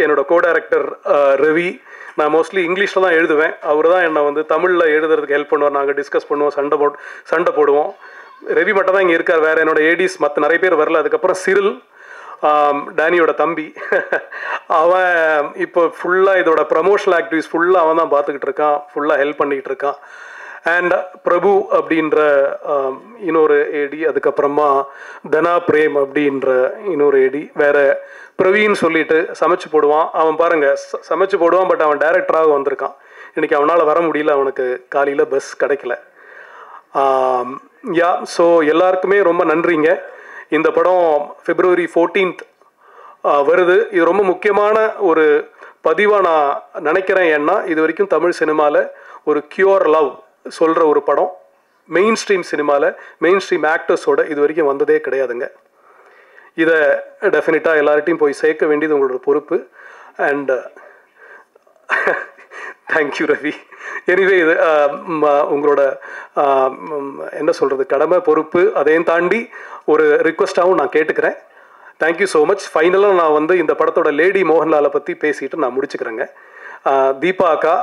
என்னோட கோ டைரக்டர் ரவி, நான் மோஸ்ட்லி இங்கிலீஷில் தான் எழுதுவேன், அவர் தான் என்னை வந்து தமிழில் எழுதுறதுக்கு ஹெல்ப் பண்ணுவார். நாங்கள் டிஸ்கஸ் பண்ணுவோம், சண்டை போடுவோம். ரவி மட்டும் தான் இங்கே இருக்கார், வேறு என்னோட ஏடிஸ் மற்ற நிறைய பேர் வரல. அதுக்கப்புறம் சிரில், டேனியோட தம்பி, அவன் இப்போ ஃபுல்லாக இதோட ப்ரமோஷனல் ஆக்டிவிட்டிஸ் ஃபுல்லாக அவன் தான் பார்த்துக்கிட்டு இருக்கான், ஃபுல்லாக ஹெல்ப் பண்ணிக்கிட்டு இருக்கான். அண்ட் பிரபு அப்படின்ற இன்னொரு ஏடி, அதுக்கப்புறமா தனா பிரேம் அப்படின்ற இன்னொரு ஏடி, வேறு பிரவீன் சொல்லிட்டு சமைச்சு போடுவான். அவன் பாருங்கள் சமைச்சு போடுவான், பட் அவன் டைரக்டராக வந்திருக்கான். இன்றைக்கி அவனால் வர முடியல, அவனுக்கு காலையில் பஸ் கிடைக்கல. ஸோ எல்லாருக்குமே ரொம்ப நன்றிங்க. இந்த படம் February 14th வருது. இது ரொம்ப முக்கியமான ஒரு பதிவாக நான் நினைக்கிறேன். ஏன்னா இது வரைக்கும் தமிழ் சினிமாவில் ஒரு கியூர் லவ் சொல்கிற ஒரு படம் மெயின் ஸ்ட்ரீம் சினிமாவில் மெயின் ஸ்ட்ரீம் ஆக்டர்ஸோட இது வரைக்கும் வந்ததே கிடையாதுங்க. இதை டெஃபினட்டாக எல்லார்ட்டையும் போய் சேர்க்க வேண்டியது உங்களோட பொறுப்பு. And thank you Ravi. எனிவே இது உங்களோட என்ன சொல்கிறது கடமை, பொறுப்பு, அதையும் தாண்டி ஒரு ரிக்வெஸ்ட்டாகவும் நான் கேட்டுக்கிறேன். Thank you so much. ஃபைனலாக நான் வந்து இந்த படத்தோட லேடி மோகன்லாலை பற்றி பேசிட்டு நான் முடிச்சுக்கிறேங்க. தீபா அக்கா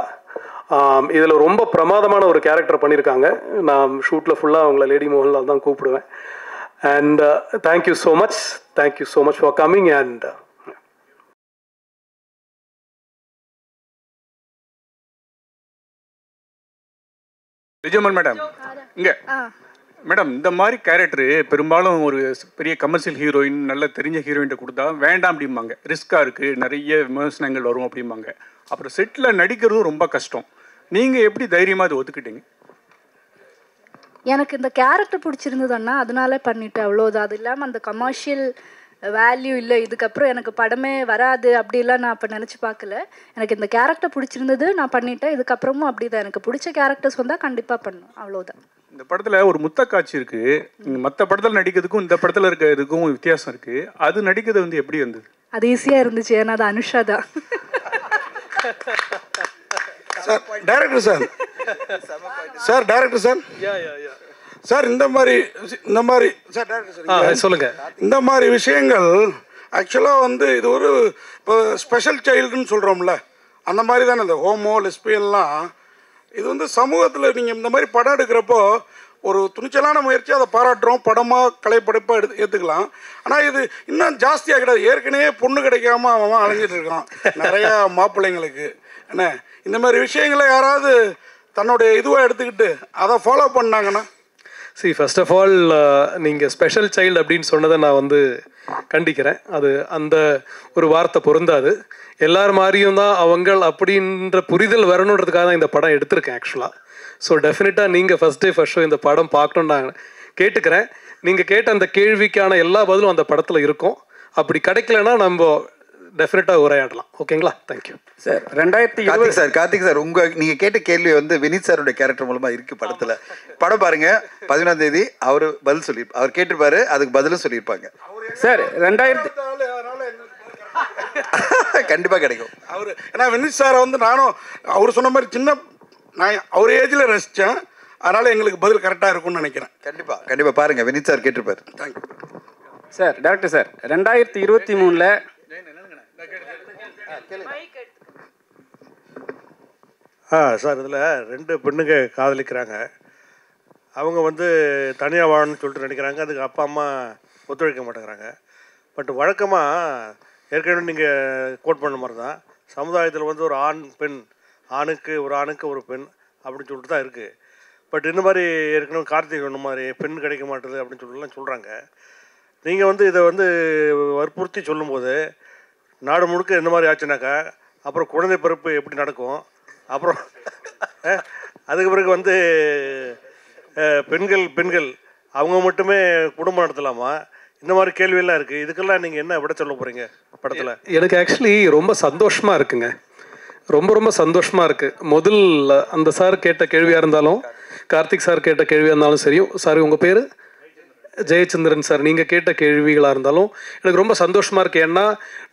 இதில் ரொம்ப பிரமாதமான ஒரு கேரக்டர் பண்ணியிருக்காங்க. நான் ஷூட்டில் ஃபுல்லாக அவங்கள லேடி மோகன்லால் தான் கூப்பிடுவேன். And thank you so much for coming. And Vijayaman madam இங்கே மேடம், இந்த மாதிரி கேரக்டரு பெரும்பாலும் ஒரு பெரிய கமர்ஷியல் ஹீரோயின், நல்ல தெரிஞ்ச ஹீரோயின்ட்ட கொடுத்தா வேண்டாம் அப்படிம்பாங்க, ரிஸ்க்காக இருக்குது, நிறைய விமர்சனங்கள் வரும் அப்படிம்பாங்க. அப்புறம் செட்டில் நடிக்கிறதும் ரொம்ப கஷ்டம். நீங்கள் எப்படி தைரியமாக அதை ஒத்துக்கிட்டீங்க? எனக்கு இந்த கேரக்டர் பிடிச்சிருந்ததுன்னா அதனால பண்ணிவிட்டு அவ்வளோதான். அது இல்லாமல் அந்த கமர்ஷியல் வேல்யூ இல்லை, இதுக்கப்புறம் எனக்கு படமே வராது அப்படிலாம் நான் அப்போ நினச்சி பார்க்கல. எனக்கு இந்த கேரக்டர் பிடிச்சிருந்தது, நான் பண்ணிட்டேன். இதுக்கப்புறமும் அப்படி தான், எனக்கு பிடிச்ச கேரக்டர்ஸ் வந்தால் கண்டிப்பாக பண்ணணும், அவ்வளோதான். இந்த படத்தில் ஒரு முத்த காட்சி இருக்குது. மற்ற படத்தில் நடிக்கிறதுக்கும் இந்த படத்தில் இருக்கிறதுக்கும் வித்தியாசம் இருக்குது. அது நடிக்கிறது வந்து எப்படி வந்தது? அது ஈஸியாக இருந்துச்சு, ஏன்னா அது அனுஷா தான். Sir director sir sir director sir sir இந்த மாதிரி சார் டைரக்டர் சார் சொல்லுங்க. இந்த மாதிரி விஷயங்கள் ஆக்சுவலாக வந்து இது ஒரு இப்போ ஸ்பெஷல் சைல்டுன்னு சொல்கிறோம்ல, அந்த மாதிரி தானே இந்த ஹோமோ லெஸ்பியன்லாம். இது வந்து சமூகத்தில் நீங்கள் இந்த மாதிரி படம் எடுக்கிறப்போ ஒரு துணிச்சலான முயற்சி, அதை பாராட்டுறோம், படமாக கலைப்படைப்பாக ஏற்றுக்கலாம். ஆனால் இது இன்னும் ஜாஸ்தியாக கிடையாது. ஏற்கனவே பொண்ணு கிடைக்காம அவன் அலைஞ்சிட்டு இருக்கான் நிறையா மாப்பிள்ளைங்களுக்கு. என்ன இந்த மாதிரி விஷயங்களை யாராவது தன்னுடைய இதுவாக எடுத்துக்கிட்டு அதை ஃபாலோ பண்ணாங்கன்னா? சி ஃபர்ஸ்ட் ஆஃப் ஆல் நீங்கள் ஸ்பெஷல் சைல்டு அப்படின்னு சொன்னதை நான் வந்து கண்டிக்கிறேன். அது அந்த ஒரு வார்த்தை பொருந்தாது. எல்லார் மாதிரியும் தான் அவங்கள் அப்படின்ற புரிதல் வரணுன்றதுக்காக தான் இந்த படம் எடுத்திருக்கேன் ஆக்சுவலாக. ஸோ டெஃபினட்டாக நீங்கள் ஃபஸ்ட் டே ஃபர்ஸ்ட் ஷோ இந்த படம் பார்க்கணுன்னு நான் கேட்டுக்கிறேன். நீங்கள் கேட்ட அந்த கேள்விக்கான எல்லா பதிலும் அந்த படத்தில் இருக்கும். அப்படி கிடைக்கலன்னா நம்ம டெஃபினட்டாக உரையாடலாம். ஓகேங்களா? Thank you sir. 2020 sir Karthik sir, நீங்கள் கேட்ட கேள்வி வந்து வினித் சாருடைய கேரக்டர் மூலமாக இருக்குது படத்தில். படம் பாருங்க, 15ஆம் தேதி அவர் பதில் சொல்லியிருப்பார். அவர் கேட்டிருப்பாரு, அதுக்கு பதிலும் சொல்லியிருப்பாங்க சார். 2000 கண்டிப்பாக கிடைக்கும். அவர் ஏன்னா வினித் சாரை வந்து நானும் அவர் சொன்ன மாதிரி நான் அவர் ஏஜில் ரசித்தேன். அதனால் எங்களுக்கு பதில் கரெக்டாக இருக்கும்னு நினைக்கிறேன். கண்டிப்பாக பாருங்கள், வினித் சார் கேட்டிருப்பார். Thank you sir. Director sir, 2023 sir இதில் 2 பெண்ணுங்க காதலிக்கிறாங்க. அவங்க வந்து தனியாக வாழணும்னு சொல்லிட்டு நினைக்கிறாங்க. அதுக்கு அப்பா அம்மா ஒத்துழைக்க மாட்டேங்கிறாங்க. பட் வழக்கமாக ஏற்கனவே நீங்கள் கோட் பண்ண மாதிரி தான் சமுதாயத்தில் வந்து ஒரு ஆண் பெண், ஆணுக்கு ஒரு பெண் அப்படின்னு சொல்லிட்டு தான் இருக்குது. பட் இந்த மாதிரி ஏற்கனவே கார்த்திக் சொன்ன மாதிரி பெண் கிடைக்க மாட்டேது அப்படின்னு சொல்லிட்டுலாம் சொல்கிறாங்க. நீங்கள் வந்து இதை வந்து வற்புறுத்தி சொல்லும்போது நாடு முழுக்க இந்த மாதிரி ஆச்சுனாக்கா அப்புறம் குழந்தை பிறப்பு எப்படி நடக்கும்? அப்புறம் அதுக்கு பிறகு வந்து பெண்கள் அவங்க மட்டுமே குடும்பம் நடத்தலாமா? இந்த மாதிரி கேள்வியெல்லாம் இருக்குது. இதுக்கெல்லாம் நீங்கள் என்ன விட சொல்ல போகிறீங்க படத்தில்? எனக்கு ஆக்சுவலி ரொம்ப சந்தோஷமாக இருக்குங்க. ரொம்ப சந்தோஷமாக இருக்குது. முதல் அந்த சார் கேட்ட கேள்வியாக இருந்தாலும், கார்த்திக் சார் கேட்ட கேள்வியாக இருந்தாலும் சரி, சார் உங்கள் பேர் ஜெயச்சந்திரன் சார், நீங்கள் கேட்ட கேள்விகளாக இருந்தாலும் எனக்கு ரொம்ப சந்தோஷமாக இருக்குது. ஏன்னா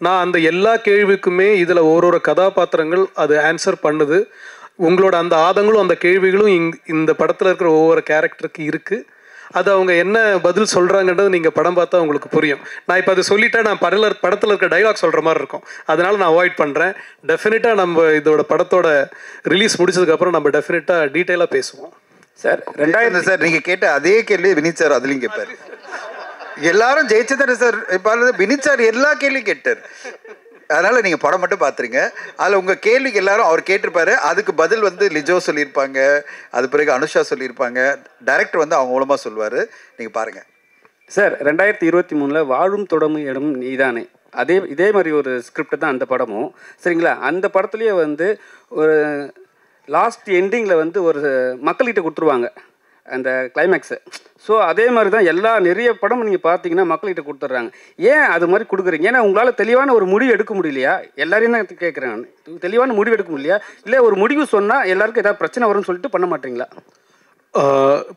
நான் அந்த எல்லா கேள்விக்குமே இதில் ஒரு கதாபாத்திரங்கள் அது ஆன்சர் பண்ணுது. உங்களோட அந்த ஆதங்களும் அந்த கேள்விகளும் இந்த படத்தில் இருக்கிற ஒவ்வொரு கேரக்டருக்கு இருக்குது. அது அவங்க என்ன பதில் சொல்கிறாங்கன்றது நீங்கள் படம் பார்த்தா உங்களுக்கு புரியும். நான் இப்போ அதை சொல்லிட்டா நான் படத்தில் இருக்க டைலாக் சொல்கிற மாதிரி இருக்கும். அதனால் நான் அவாய்ட் பண்ணுறேன். டெஃபினட்டாக நம்ம இதோட படத்தோட ரிலீஸ் முடிச்சதுக்கப்புறம் நம்ம டெஃபினட்டாக டீட்டெயிலாக பேசுவோம். சார் 2000 சார் நீங்கள் கேட்ட அதே கேள்வி வினித் சார் அதுலேயும் கேட்பார். எல்லாரும் ஜெயிச்சதாரு சார். இப்போ வினித் சார் எல்லா கேள்வியும் கேட்டார். அதனால் நீங்கள் படம் மட்டும் பார்த்துருங்க. அதில் உங்கள் கேள்விக்கு எல்லாரும் அவர் கேட்டிருப்பாரு. அதுக்கு பதில் வந்து லிஜோ சொல்லியிருப்பாங்க, அது பிறகு அனுஷா சொல்லியிருப்பாங்க, டைரக்டர் வந்து அவங்க மூலமாக சொல்லுவார். நீங்கள் பாருங்கள் சார். 2023 வாழும் தொடங்கும் இடம் நீதானே, இதே மாதிரி ஒரு ஸ்கிரிப்ட் தான் அந்த படமும். சரிங்களா? அந்த படத்துலேயே வந்து ஒரு லாஸ்ட் எண்டிங்கில் வந்து ஒரு மக்கள்கிட்ட கொடுத்துருவாங்க அந்த கிளைமேக்ஸு. ஸோ அதே மாதிரி தான் நிறைய படம் நீங்கள் பார்த்தீங்கன்னா மக்கள்கிட்ட கொடுத்துட்றாங்க. ஏன் அது மாதிரி கொடுக்குறீங்க? ஏன்னா உங்களால் தெளிவான ஒரு முடிவு எடுக்க முடியலையா? எல்லாரையும் தான் கேட்குறேன். தெளிவான முடிவு எடுக்க முடியலையா? இல்லை ஒரு முடிவு சொன்னால் எல்லாருக்கும் ஏதாவது பிரச்சனை வரும்னு சொல்லிட்டு பண்ண மாட்டீங்களா?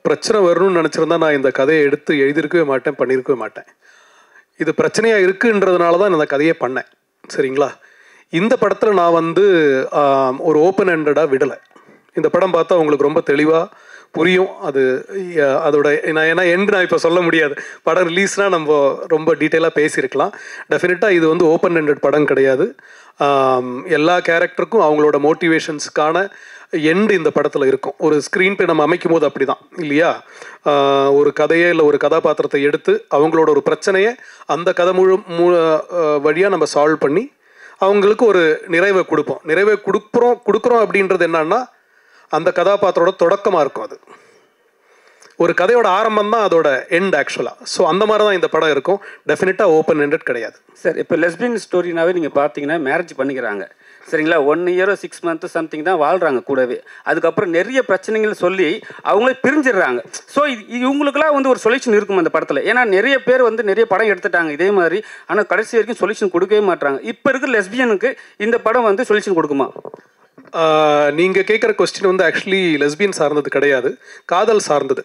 பிரச்சனை வரணும்னு நினச்சிருந்தா நான் இந்த கதையை எடுத்து எழுதியிருக்கவே மாட்டேன், பண்ணியிருக்கவே மாட்டேன். இது பிரச்சனையாக இருக்குன்றதுனால தான் இந்த கதையை பண்ணேன். சரிங்களா? இந்த படத்தில் நான் வந்து ஒரு ஓப்பன் ஹேண்டடாக விடலை. இந்த படம் பார்த்தா உங்களுக்கு ரொம்ப தெளிவாக புரியும். அதோட ஏன்னா நான் இப்போ சொல்ல முடியாது. படம் ரிலீஸ்னால் நம்ம ரொம்ப டீட்டெயிலாக பேசியிருக்கலாம். டெஃபினட்டாக இது வந்து ஓப்பன் ஹேண்டட் படம் கிடையாது. எல்லா கேரக்டருக்கும் அவங்களோட மோட்டிவேஷன்ஸுக்கான எண்டு இந்த படத்தில் இருக்கும். ஒரு ஸ்க்ரீன் பிளே நம்ம அமைக்கும் போது அப்படி தான் இல்லையா? ஒரு கதையை இல்லை ஒரு கதாபாத்திரத்தை எடுத்து அவங்களோட ஒரு பிரச்சனையை அந்த கதை வழியாக நம்ம சால்வ் பண்ணி அவங்களுக்கு ஒரு நிறைவை கொடுப்போம். நிறைவை கொடுக்குறோம் அப்படின்றது என்னன்னா அந்த கதாபாத்திரோட தொடக்கமாக இருக்கும். அது ஒரு கதையோட ஆரம்பம் தான் அதோட எண்ட் ஆக்சுவலாக. ஸோ அந்த மாதிரி தான் இந்த படம் இருக்கும். டெஃபினட்டாக ஓப்பன் ஹேண்டட் கிடையாது சார். இப்போ லெஸ்பியன் ஸ்டோரினாவே நீங்கள் பார்த்தீங்கன்னா மேரேஜ் பண்ணிக்கிறாங்க. சரிங்களா? 1 year 6 months சம்திங் தான் வாழ்கிறாங்க கூடவே. அதுக்கப்புறம் நிறைய பிரச்சனைகள் சொல்லி அவங்களே பிரிஞ்சிடுறாங்க. ஸோ இவங்களுக்குலாம் வந்து ஒரு சொல்யூஷன் இருக்கும் அந்த படத்தில். ஏன்னா நிறைய பேர் வந்து நிறைய படம் எடுத்துட்டாங்க இதே மாதிரி. ஆனால் கடைசி வரைக்கும் சொல்யூஷன் கொடுக்கவே மாட்டாங்க. இப்போ இருக்கிற லெஸ்பியனுக்கு இந்த படம் வந்து சொல்யூஷன் கொடுக்குமா? நீங்கள் கேட்குற கொஸ்டின் வந்து ஆக்சுவலி லெஸ்பியன் சார்ந்தது கிடையாது, காதல் சார்ந்தது.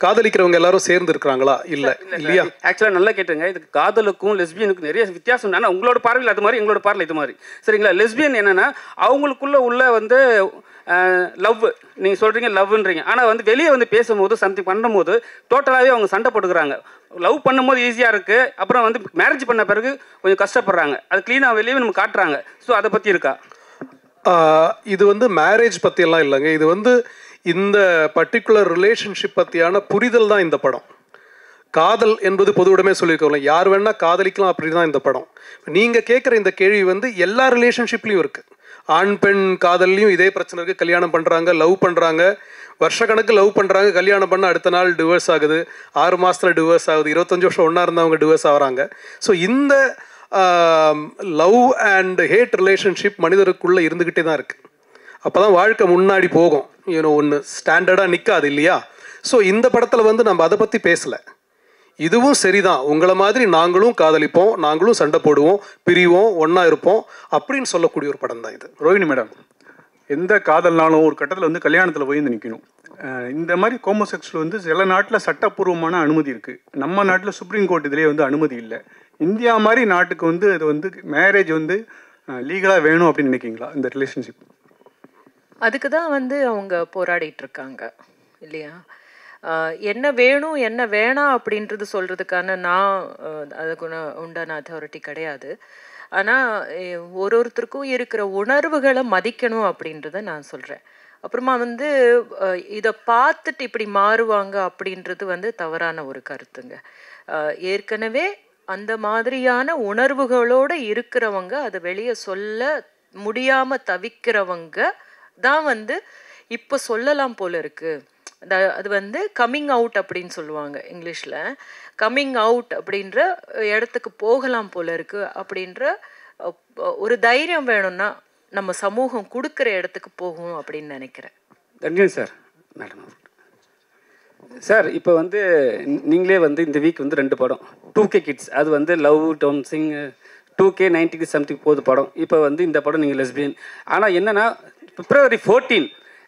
காதலிக்கிறவங்க எல்லாரும் சேர்ந்து இருக்கிறாங்களா? இல்லை இல்லையா? ஆக்சுவலாக நல்லா கேட்டுங்க. இதுக்கு காதலுக்கும் லெஸ்பியனுக்கும் நிறைய வித்தியாசம் உண்டு. ஆனால் உங்களோட பார்வையில் அது மாதிரி, எங்களோட பார்வையில் இது மாதிரி. சரிங்களா? லெஸ்பியன் என்னென்னா அவங்களுக்குள்ள உள்ள வந்து லவ், நீங்கள் சொல்கிறீங்க லவ்ன்றீங்க, ஆனால் வந்து வெளியே வந்து பேசும்போது சம்திங் பண்ணும்போது டோட்டலாகவே அவங்க சண்டை போட்டுக்கிறாங்க. லவ் பண்ணும்போது ஈஸியாக இருக்குது, அப்புறம் வந்து மேரேஜ் பண்ண பிறகு கொஞ்சம் கஷ்டப்படுறாங்க. அது க்ளீனாக வெளியே நம்ம காட்டுறாங்க. ஸோ அதை பற்றி இருக்கா? இது வந்து மேரேஜ் பற்றியெல்லாம் இல்லைங்க. இது வந்து இந்த பர்டிகுலர் ரிலேஷன்ஷிப் பற்றியான புரிதல் தான் இந்த படம். காதல் என்பது பொதுவுடமே சொல்லியிருக்கோம்ல, யார் வேணால் காதலிக்கலாம், அப்படி தான் இந்த படம். நீங்கள் கேட்குற இந்த கேள்வி வந்து எல்லா ரிலேஷன்ஷிப்லேயும் இருக்குது. ஆண் பெண் காதல்லையும் இதே பிரச்சனை இருக்குது. கல்யாணம் பண்ணுறாங்க, லவ் பண்ணுறாங்க, வருஷக்கணக்கு லவ் பண்ணுறாங்க, கல்யாணம் பண்ண அடுத்த நாள் டிவோர்ஸ் ஆகுது, 6 மாதத்தில் டிவோர்ஸ் ஆகுது, 25 வருஷம் ஒன்றா இருந்தவங்க டிவோர்ஸ் ஆகிறாங்க. ஸோ இந்த லவ் அண்ட் ஹேட் ரிலேஷன்ஷிப் மனிதருக்குள்ளே இருந்துக்கிட்டே தான் இருக்குது. அப்போ தான் வாழ்க்கை முன்னாடி போகும். ஒன்று ஸ்டாண்டர்டாக நிற்காது இல்லையா? ஸோ இந்த படத்தில் வந்து நம்ம அதை பற்றி பேசலை. இதுவும் சரிதான், உங்களை மாதிரி நாங்களும் காதலிப்போம், நாங்களும் சண்டை போடுவோம், பிரிவோம், ஒன்றா இருப்போம் அப்படின்னு சொல்லக்கூடிய ஒரு படம் தான் இது. ரோஹிணி மேடம், எந்த காதல்னாலும் ஒரு கட்டத்தில் வந்து கல்யாணத்தில் போய் வந்து நிற்கணும். இந்த மாதிரி ஹோமோசெக்சுவல் வந்து சில நாட்டில் சட்டப்பூர்வமான அனுமதி இருக்குது, நம்ம நாட்டில் சுப்ரீம் கோர்ட் இதிலே வந்து அனுமதி இல்லை. இந்தியா மாதிரி நாட்டுக்கு வந்து இது வந்து மேரேஜ் வந்து லீகலாக வேணும் அப்படின்னு நினைக்கிங்களா இந்த ரிலேஷன்ஷிப்? அதுக்கு தான் வந்து அவங்க போராடிட்டு இருக்காங்க இல்லையா? என்ன வேணும் என்ன வேணாம் அப்படின்றது சொல்கிறதுக்கான நான் அதுக்கு உண்டான அத்தாரிட்டி கிடையாது. ஆனால் ஒருத்தருக்கும் இருக்கிற உணர்வுகளை மதிக்கணும் அப்படின்றத நான் சொல்கிறேன். அப்புறமா வந்து இதை பார்த்துட்டு இப்படி மாறுவாங்க அப்படின்றது வந்து தவறான ஒரு கருத்துங்க. ஏற்கனவே அந்த மாதிரியான உணர்வுகளோடு இருக்கிறவங்க அதை வெளியே சொல்ல முடியாமல் தவிக்கிறவங்க தான் வந்து இப்போ சொல்லலாம் போல இருக்குது. அது வந்து கம்மிங் அவுட் அப்படின்னு சொல்லுவாங்க இங்கிலீஷில். கம்மிங் அவுட் அப்படின்ற இடத்துக்கு போகலாம் போல இருக்குது அப்படின்ற ஒரு தைரியம் வேணும்னா நம்ம சமூகம் கொடுக்குற இடத்துக்கு போகும் அப்படின்னு நினைக்கிறேன். நன்றி சார். மேடம் சார், இப்போ வந்து நீங்களே வந்து இந்த வீக் வந்து 2 படம் 2K கிட்ஸ், அது வந்து love don't Singh 2K 90 something போகுது படம். இப்போ வந்து இந்த படம் நீங்கள் லெஸ்பியன். ஆனால் என்னென்னா February 14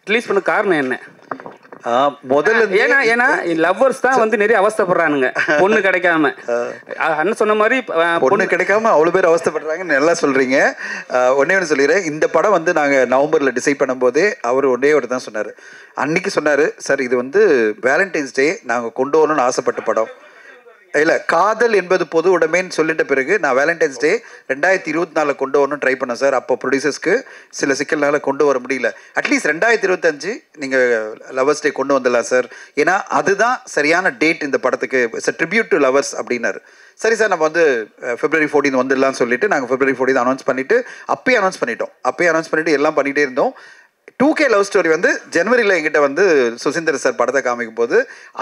ரிலீஸ் பண்ண காரணம் என்ன? முதல்ல ஏன்னா லவ்வர்ஸ் தான் வந்து நிறைய அவஸ்தைப்படுறானுங்க பொண்ணு கிடைக்காம. அண்ணன் சொன்ன மாதிரி பொண்ணு கிடைக்காம அவ்வளோ பேர் அவஸ்தைப்படுறாங்கன்னு நல்லா சொல்றீங்க. ஒன்னே ஒன்று சொல்லிடுறேன், இந்த படம் வந்து நாங்கள் நவம்பரில் டிசைட் பண்ணும்போதே அவர் ஒன்றே ஒரு தான் சொன்னார். அன்னைக்கு சொன்னார், சார் இது வந்து வேலண்டைன்ஸ் டே நாங்கள் கொண்டு வரணும்னு ஆசைப்பட்ட படம் இல்லை, காதல் என்பது பொது உடைமைன்னு சொல்லிட்ட பிறகு நான் வேலண்டைன்ஸ் டே 2024 கொண்டு வரணும் ட்ரை பண்ணேன் சார். அப்போ ப்ரொடியூசர்ஸ்க்கு சில சிக்கல்னால கொண்டு வர முடியல. அட்லீஸ்ட் 2025 நீங்கள் லவர்ஸ் டே கொண்டு வந்துடலாம் சார், ஏன்னா அதுதான் சரியான டேட் இந்த படத்துக்கு, it's a tribute to lovers அப்படின்னாரு. சரி சார், நம்ம வந்து February 14 வந்துடலாம்னு சொல்லிட்டு நாங்கள் February 14 அனௌன்ஸ் பண்ணிவிட்டு அப்பயே அனௌன்ஸ் பண்ணிவிட்டு எல்லாம் பண்ணிகிட்டே இருந்தோம். 2K லவ் ஸ்டோரி வந்து ஜனவரியில் எங்கிட்ட வந்து சுசீந்தர் சார் படத்தை காமிக்கும் போது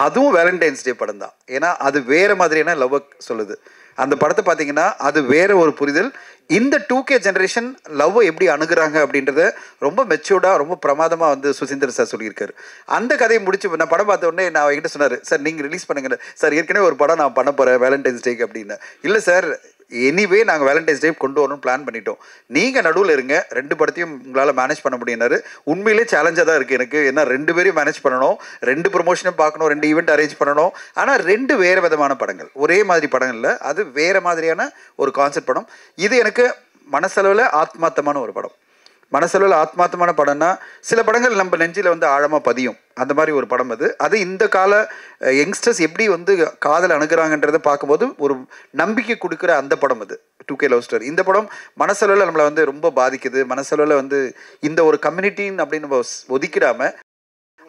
அதுவும் வேலண்டைன்ஸ் டே படம் தான். ஏன்னா அது வேறு மாதிரியான லவ் சொல்லுது. அந்த படத்தை பார்த்தீங்கன்னா அது வேற ஒரு புரிதல். இந்த 2K ஜென்ரேஷன் லவ்வை எப்படி அணுகுறாங்க அப்படின்றத ரொம்ப மெச்சூர்டாக ரொம்ப பிரமாதமாக வந்து சுசீந்தர் சார் சொல்லியிருக்காரு. அந்த கதையை முடிச்சு நான் படம் பார்த்த உடனே நான் என்கிட்ட சொன்னார், சார் நீங்கள் ரிலீஸ் பண்ணுங்க சார், ஏற்கனவே ஒரு படம் நான் பண்ண போகிறேன் வேலண்டைன்ஸ் டேக்கு அப்படின்னு. இல்லை சார், எனிவே நாங்கள் வேலண்டைன்ஸ் டே கொண்டு வரணும்னு பிளான் பண்ணிட்டோம், நீங்கள் நடுவில் இருங்க, 2 படத்தையும் உங்களால் மேனேஜ் பண்ண முடியினாரு. உண்மையிலே சேலஞ்சாக தான் இருக்குது எனக்கு, ஏன்னா 2 பேரையும் மேனேஜ் பண்ணணும், 2 ப்ரொமோஷனும் பார்க்கணும், 2 ஈவெண்ட் அரேஞ்ச் பண்ணணும். ஆனால் 2 வேறு விதமான படங்கள், ஒரே மாதிரி படம் இல்லை, அது வேறு மாதிரியான ஒரு கான்செப்ட் படம். இது எனக்கு மனசளவில் ஆத்மார்த்தமான ஒரு படம். மனசளவில் ஆத்மார்த்தமான படம்னா சில படங்கள் நம்ம நெஞ்சில் வந்து ஆழமாக பதியும், அந்த மாதிரி ஒரு படம் அது. அது இந்த கால யங்ஸ்டர்ஸ் எப்படி வந்து காதல் அணுகிறாங்கன்றதை பார்க்கும்போது ஒரு நம்பிக்கை கொடுக்குற அந்த படம் அது 2K லவ் ஸ்டோரி. இந்த படம் மனசளவில் நம்மளை வந்து ரொம்ப பாதிக்குது. மனசளவில் வந்து இந்த ஒரு கம்யூனிட்டின்னு அப்படின்னு நம்ம ஒதுக்கிடாமல்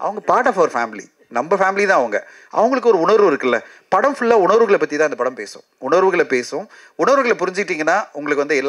அவங்க பார்ட் ஆஃப் அவர் ஃபேமிலி, நம்ம ஃபேமிலி தான் அவங்க. அவங்களுக்கு ஒரு உணர்வு இருக்குல்ல, படம் ஃபுல்லாக உணர்வுகளை பற்றி தான் அந்த படம் பேசும். உணர்வுகளை புரிஞ்சுக்கிட்டிங்கன்னா உங்களுக்கு வந்து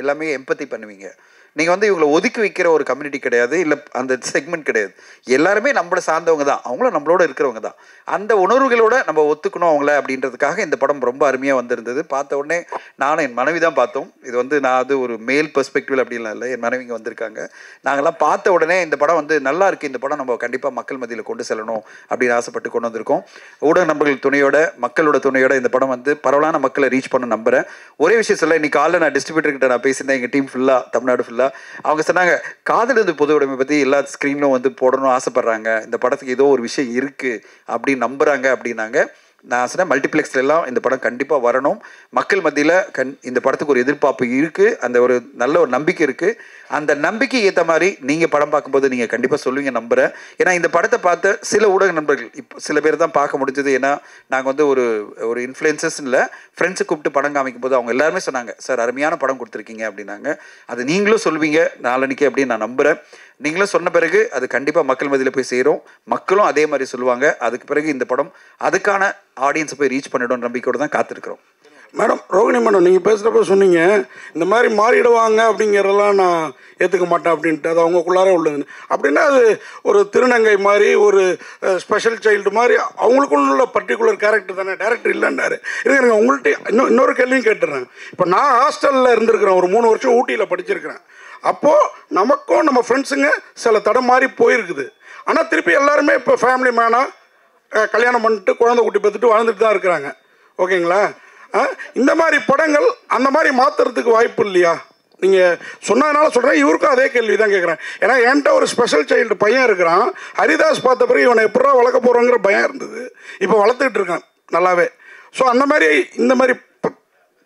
எல்லாமே எம்பத்தி பண்ணுவீங்க. நீங்கள் வந்து இவங்களை ஒதுக்கி வைக்கிற ஒரு கம்யூனிட்டி கிடையாது, இல்லை அந்த செக்மெண்ட் கிடையாது. எல்லாருமே நம்மளை சார்ந்தவங்க தான், அவங்களும் நம்மளோட இருக்கிறவங்க தான். அந்த உணர்வுகளோட நம்ம ஒத்துக்கணும் அவங்கள அப்படின்றதுக்காக இந்த படம் ரொம்ப அருமையாக வந்திருந்தது. பார்த்த உடனே நானும் என் மனைவி தான் பார்த்தோம். இது வந்து நான் அது ஒரு மேல் பெர்ஸ்பெக்டிவ் அப்படின்லாம் இல்லை, என் மனைவிங்க வந்திருக்காங்க. நாங்கள்லாம் பார்த்த உடனே இந்த படம் வந்து நல்லா இருக்குது, இந்த படம் நம்ம கண்டிப்பாக மக்கள் மத்தியில் கொண்டு செல்லணும் அப்படின்னு ஆசைப்பட்டு கொண்டு வந்திருக்கோம். ஊடக நண்பர்கள் துணையோட, மக்களோட துணையோட இந்த படம் வந்து பரவலான மக்களை ரீச் பண்ண நம்புகிறேன். ஒரே விஷயம் சொல்ல, இன்னைக்கு காலையில் நான் டிஸ்ட்ரிபியூட்டர்கிட்ட நான் பேசியிருந்தேன், எங்கள் டீம் ஃபுல்லாக தமிழ்நாடு ஃபுல்லாக பார்த்தீங்களா? அவங்க சொன்னாங்க காதல் வந்து பொது உடைமை பற்றி எல்லா ஸ்க்ரீன்லும் வந்து போடணும் ஆசைப்பட்றாங்க, இந்த படத்துக்கு ஏதோ ஒரு விஷயம் இருக்குது அப்படின்னு நம்புகிறாங்க அப்படின்னாங்க. நான் சொன்னேன் மல்டிப்ளெக்ஸ்ல எல்லாம் இந்த படம் கண்டிப்பாக வரணும், மக்கள் மத்தியில் இந்த படத்துக்கு ஒரு எதிர்பார்ப்பு இருக்குது, அந்த ஒரு நல்ல ஒரு நம்பிக்கை இருக்குது. அந்த நம்பிக்கை ஏற்ற மாதிரி நீங்கள் படம் பார்க்கும்போது நீங்கள் கண்டிப்பாக சொல்லுவீங்க நம்புகிறேன். ஏன்னா இந்த படத்தை பார்த்த சில ஊடக நண்பர்கள் இப்போ சில பேர் தான் பார்க்க முடிஞ்சது. ஏன்னா நாங்கள் வந்து ஒரு இன்ஃப்ளூயன்சஸ் இல்லை, ஃப்ரெண்ட்ஸை கூப்பிட்டு படம் காமிக்கும் போது அவங்க எல்லாருமே சொன்னாங்க சார் அருமையான படம் கொடுத்துருக்கீங்க அப்படின்னாங்க. அது நீங்களும் சொல்வீங்க நாளன்னைக்கு அப்படின்னு நான் நம்புகிறேன். நீங்களும் சொன்ன பிறகு அது கண்டிப்பாக மக்கள் மத்தியில் போய் சேரும், மக்களும் அதே மாதிரி சொல்லுவாங்க. அதுக்கு பிறகு இந்த படம் அதுக்கான ஆடியன்ஸை போய் ரீச் பண்ணிடும் நம்பிக்கையோடு தான் காத்திருக்கிறோம். மேடம், ரோகிணி மேடம், நீங்கள் பேசுகிறப்ப சொன்னீங்க இந்த மாதிரி மாறிடுவாங்க அப்படிங்கிறதெல்லாம் நான் ஏற்றுக்க மாட்டேன் அப்படின்ட்டு, அது அவங்களுக்குள்ளாரே உள்ளதுன்னு. அப்படின்னா அது ஒரு திருநங்கை மாதிரி, ஒரு ஸ்பெஷல் சைல்டு மாதிரி அவங்களுக்குள்ள பர்டிகுலர் கேரக்டர் தானே, டேரக்டர் இல்லைன்னாரு. இருங்க உங்கள்கிட்ட இன்னொரு கேள்வியும் கேட்டுறேன். இப்போ நான் ஹாஸ்டலில் இருந்திருக்கிறேன், ஒரு 3 வருஷம் ஊட்டியில் படிச்சிருக்கிறேன். அப்போது நமக்கும் நம்ம ஃப்ரெண்ட்ஸுங்க சில தடம் மாதிரி போயிருக்குது. ஆனால் திருப்பி எல்லாருமே இப்போ ஃபேமிலி மேனாக கல்யாணம் பண்ணிட்டு குழந்தை குட்டி பார்த்துட்டு வாழ்ந்துட்டு தான் இருக்கிறாங்க. ஓகேங்களா? இந்த மாதிரி படங்கள் அந்த மாதிரி மாற்றுறதுக்கு வாய்ப்பு இல்லையா? நீங்கள் சொன்னதுனால சொல்கிறேன், இவருக்கும் அதே கேள்வி தான் கேட்குறேன். ஏன்னா என்கிட்ட ஒரு ஸ்பெஷல் சைல்டு பையன் இருக்கிறான். ஹரிதாஸ் பார்த்த பிறகு இவனை எப்படா வளர்க்க போகிறோங்கிற பயம் இருந்தது, இப்போ வளர்த்துக்கிட்டு இருக்கான் நல்லாவே. ஸோ அந்த மாதிரி இந்த மாதிரி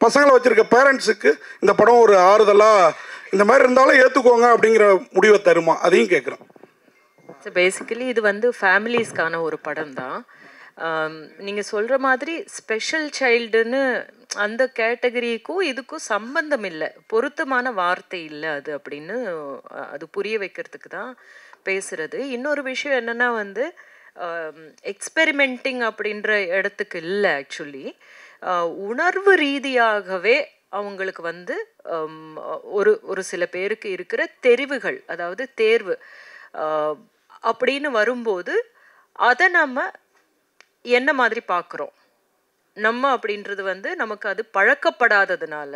பசங்களை வச்சுருக்க பேரண்ட்ஸுக்கு இந்த படம் ஒரு ஆறுதலாக இந்த மாதிரி இருந்தாலும் ஏற்றுக்கோங்க அப்படிங்கிற முடிவை தருமா, அதையும் கேட்குறேன். ஸோ பேசிக்கலி இது வந்து ஃபேமிலிஸ்க்கான ஒரு படம் தான். நீங்கள் சொல்கிற மாதிரி ஸ்பெஷல் சைல்டுன்னு அந்த கேட்டகரிக்கும் இதுக்கும் சம்பந்தம் இல்லை, பொருத்தமான வார்த்தை இல்லை அது அப்படின்னு அது புரிய வைக்கிறதுக்கு தான் பேசுகிறது. இன்னொரு விஷயம் என்னென்னா வந்து எக்ஸ்பெரிமெண்டிங் அப்படின்ற இடத்துக்கு இல்லை. ஆக்சுவலி உணர்வு ரீதியாகவே அவங்களுக்கு வந்து ஒரு சில பேருக்கு இருக்கிற தெரிவுகள், அதாவது தேர்வு அப்படின்னு வரும்போது அதை நம்ம என்ன மாதிரி பார்க்குறோம் நம்ம அப்படின்றது வந்து நமக்கு அது பழக்கப்படாததுனால,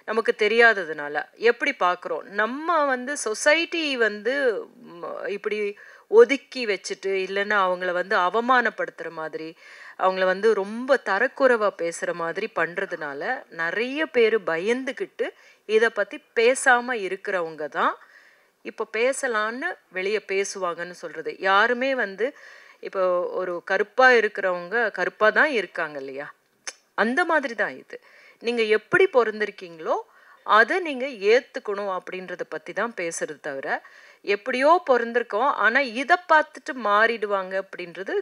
நமக்கு தெரியாததுனால எப்படி பார்க்குறோம். நம்ம வந்து சொசைட்டி வந்து இப்படி ஒதுக்கி வச்சுட்டு, இல்லைன்னா அவங்கள வந்து அவமானப்படுத்துகிற மாதிரி, அவங்கள வந்து ரொம்ப தரக்குறைவாக பேசுகிற மாதிரி பண்ணுறதுனால நிறைய பேர் பயந்துக்கிட்டு இதை பற்றி பேசாமல் இருக்கிறவங்க தான் இப்போ பேசலான்னு வெளியே பேசுவாங்கன்னு சொல்கிறது. யாருமே வந்து இப்போ ஒரு கருப்பாக இருக்கிறவங்க கருப்பாக தான் இருக்காங்க இல்லையா, அந்த மாதிரி தான் இது. நீங்கள் எப்படி பிறந்திருக்கீங்களோ அதை நீங்கள் ஏற்றுக்கணும் அப்படின்றத பற்றி தான் பேசுறது தவிர, எப்படியோ பிறந்திருக்கோம் ஆனால் இதை பார்த்துட்டு மாறிடுவாங்க அப்படின்றது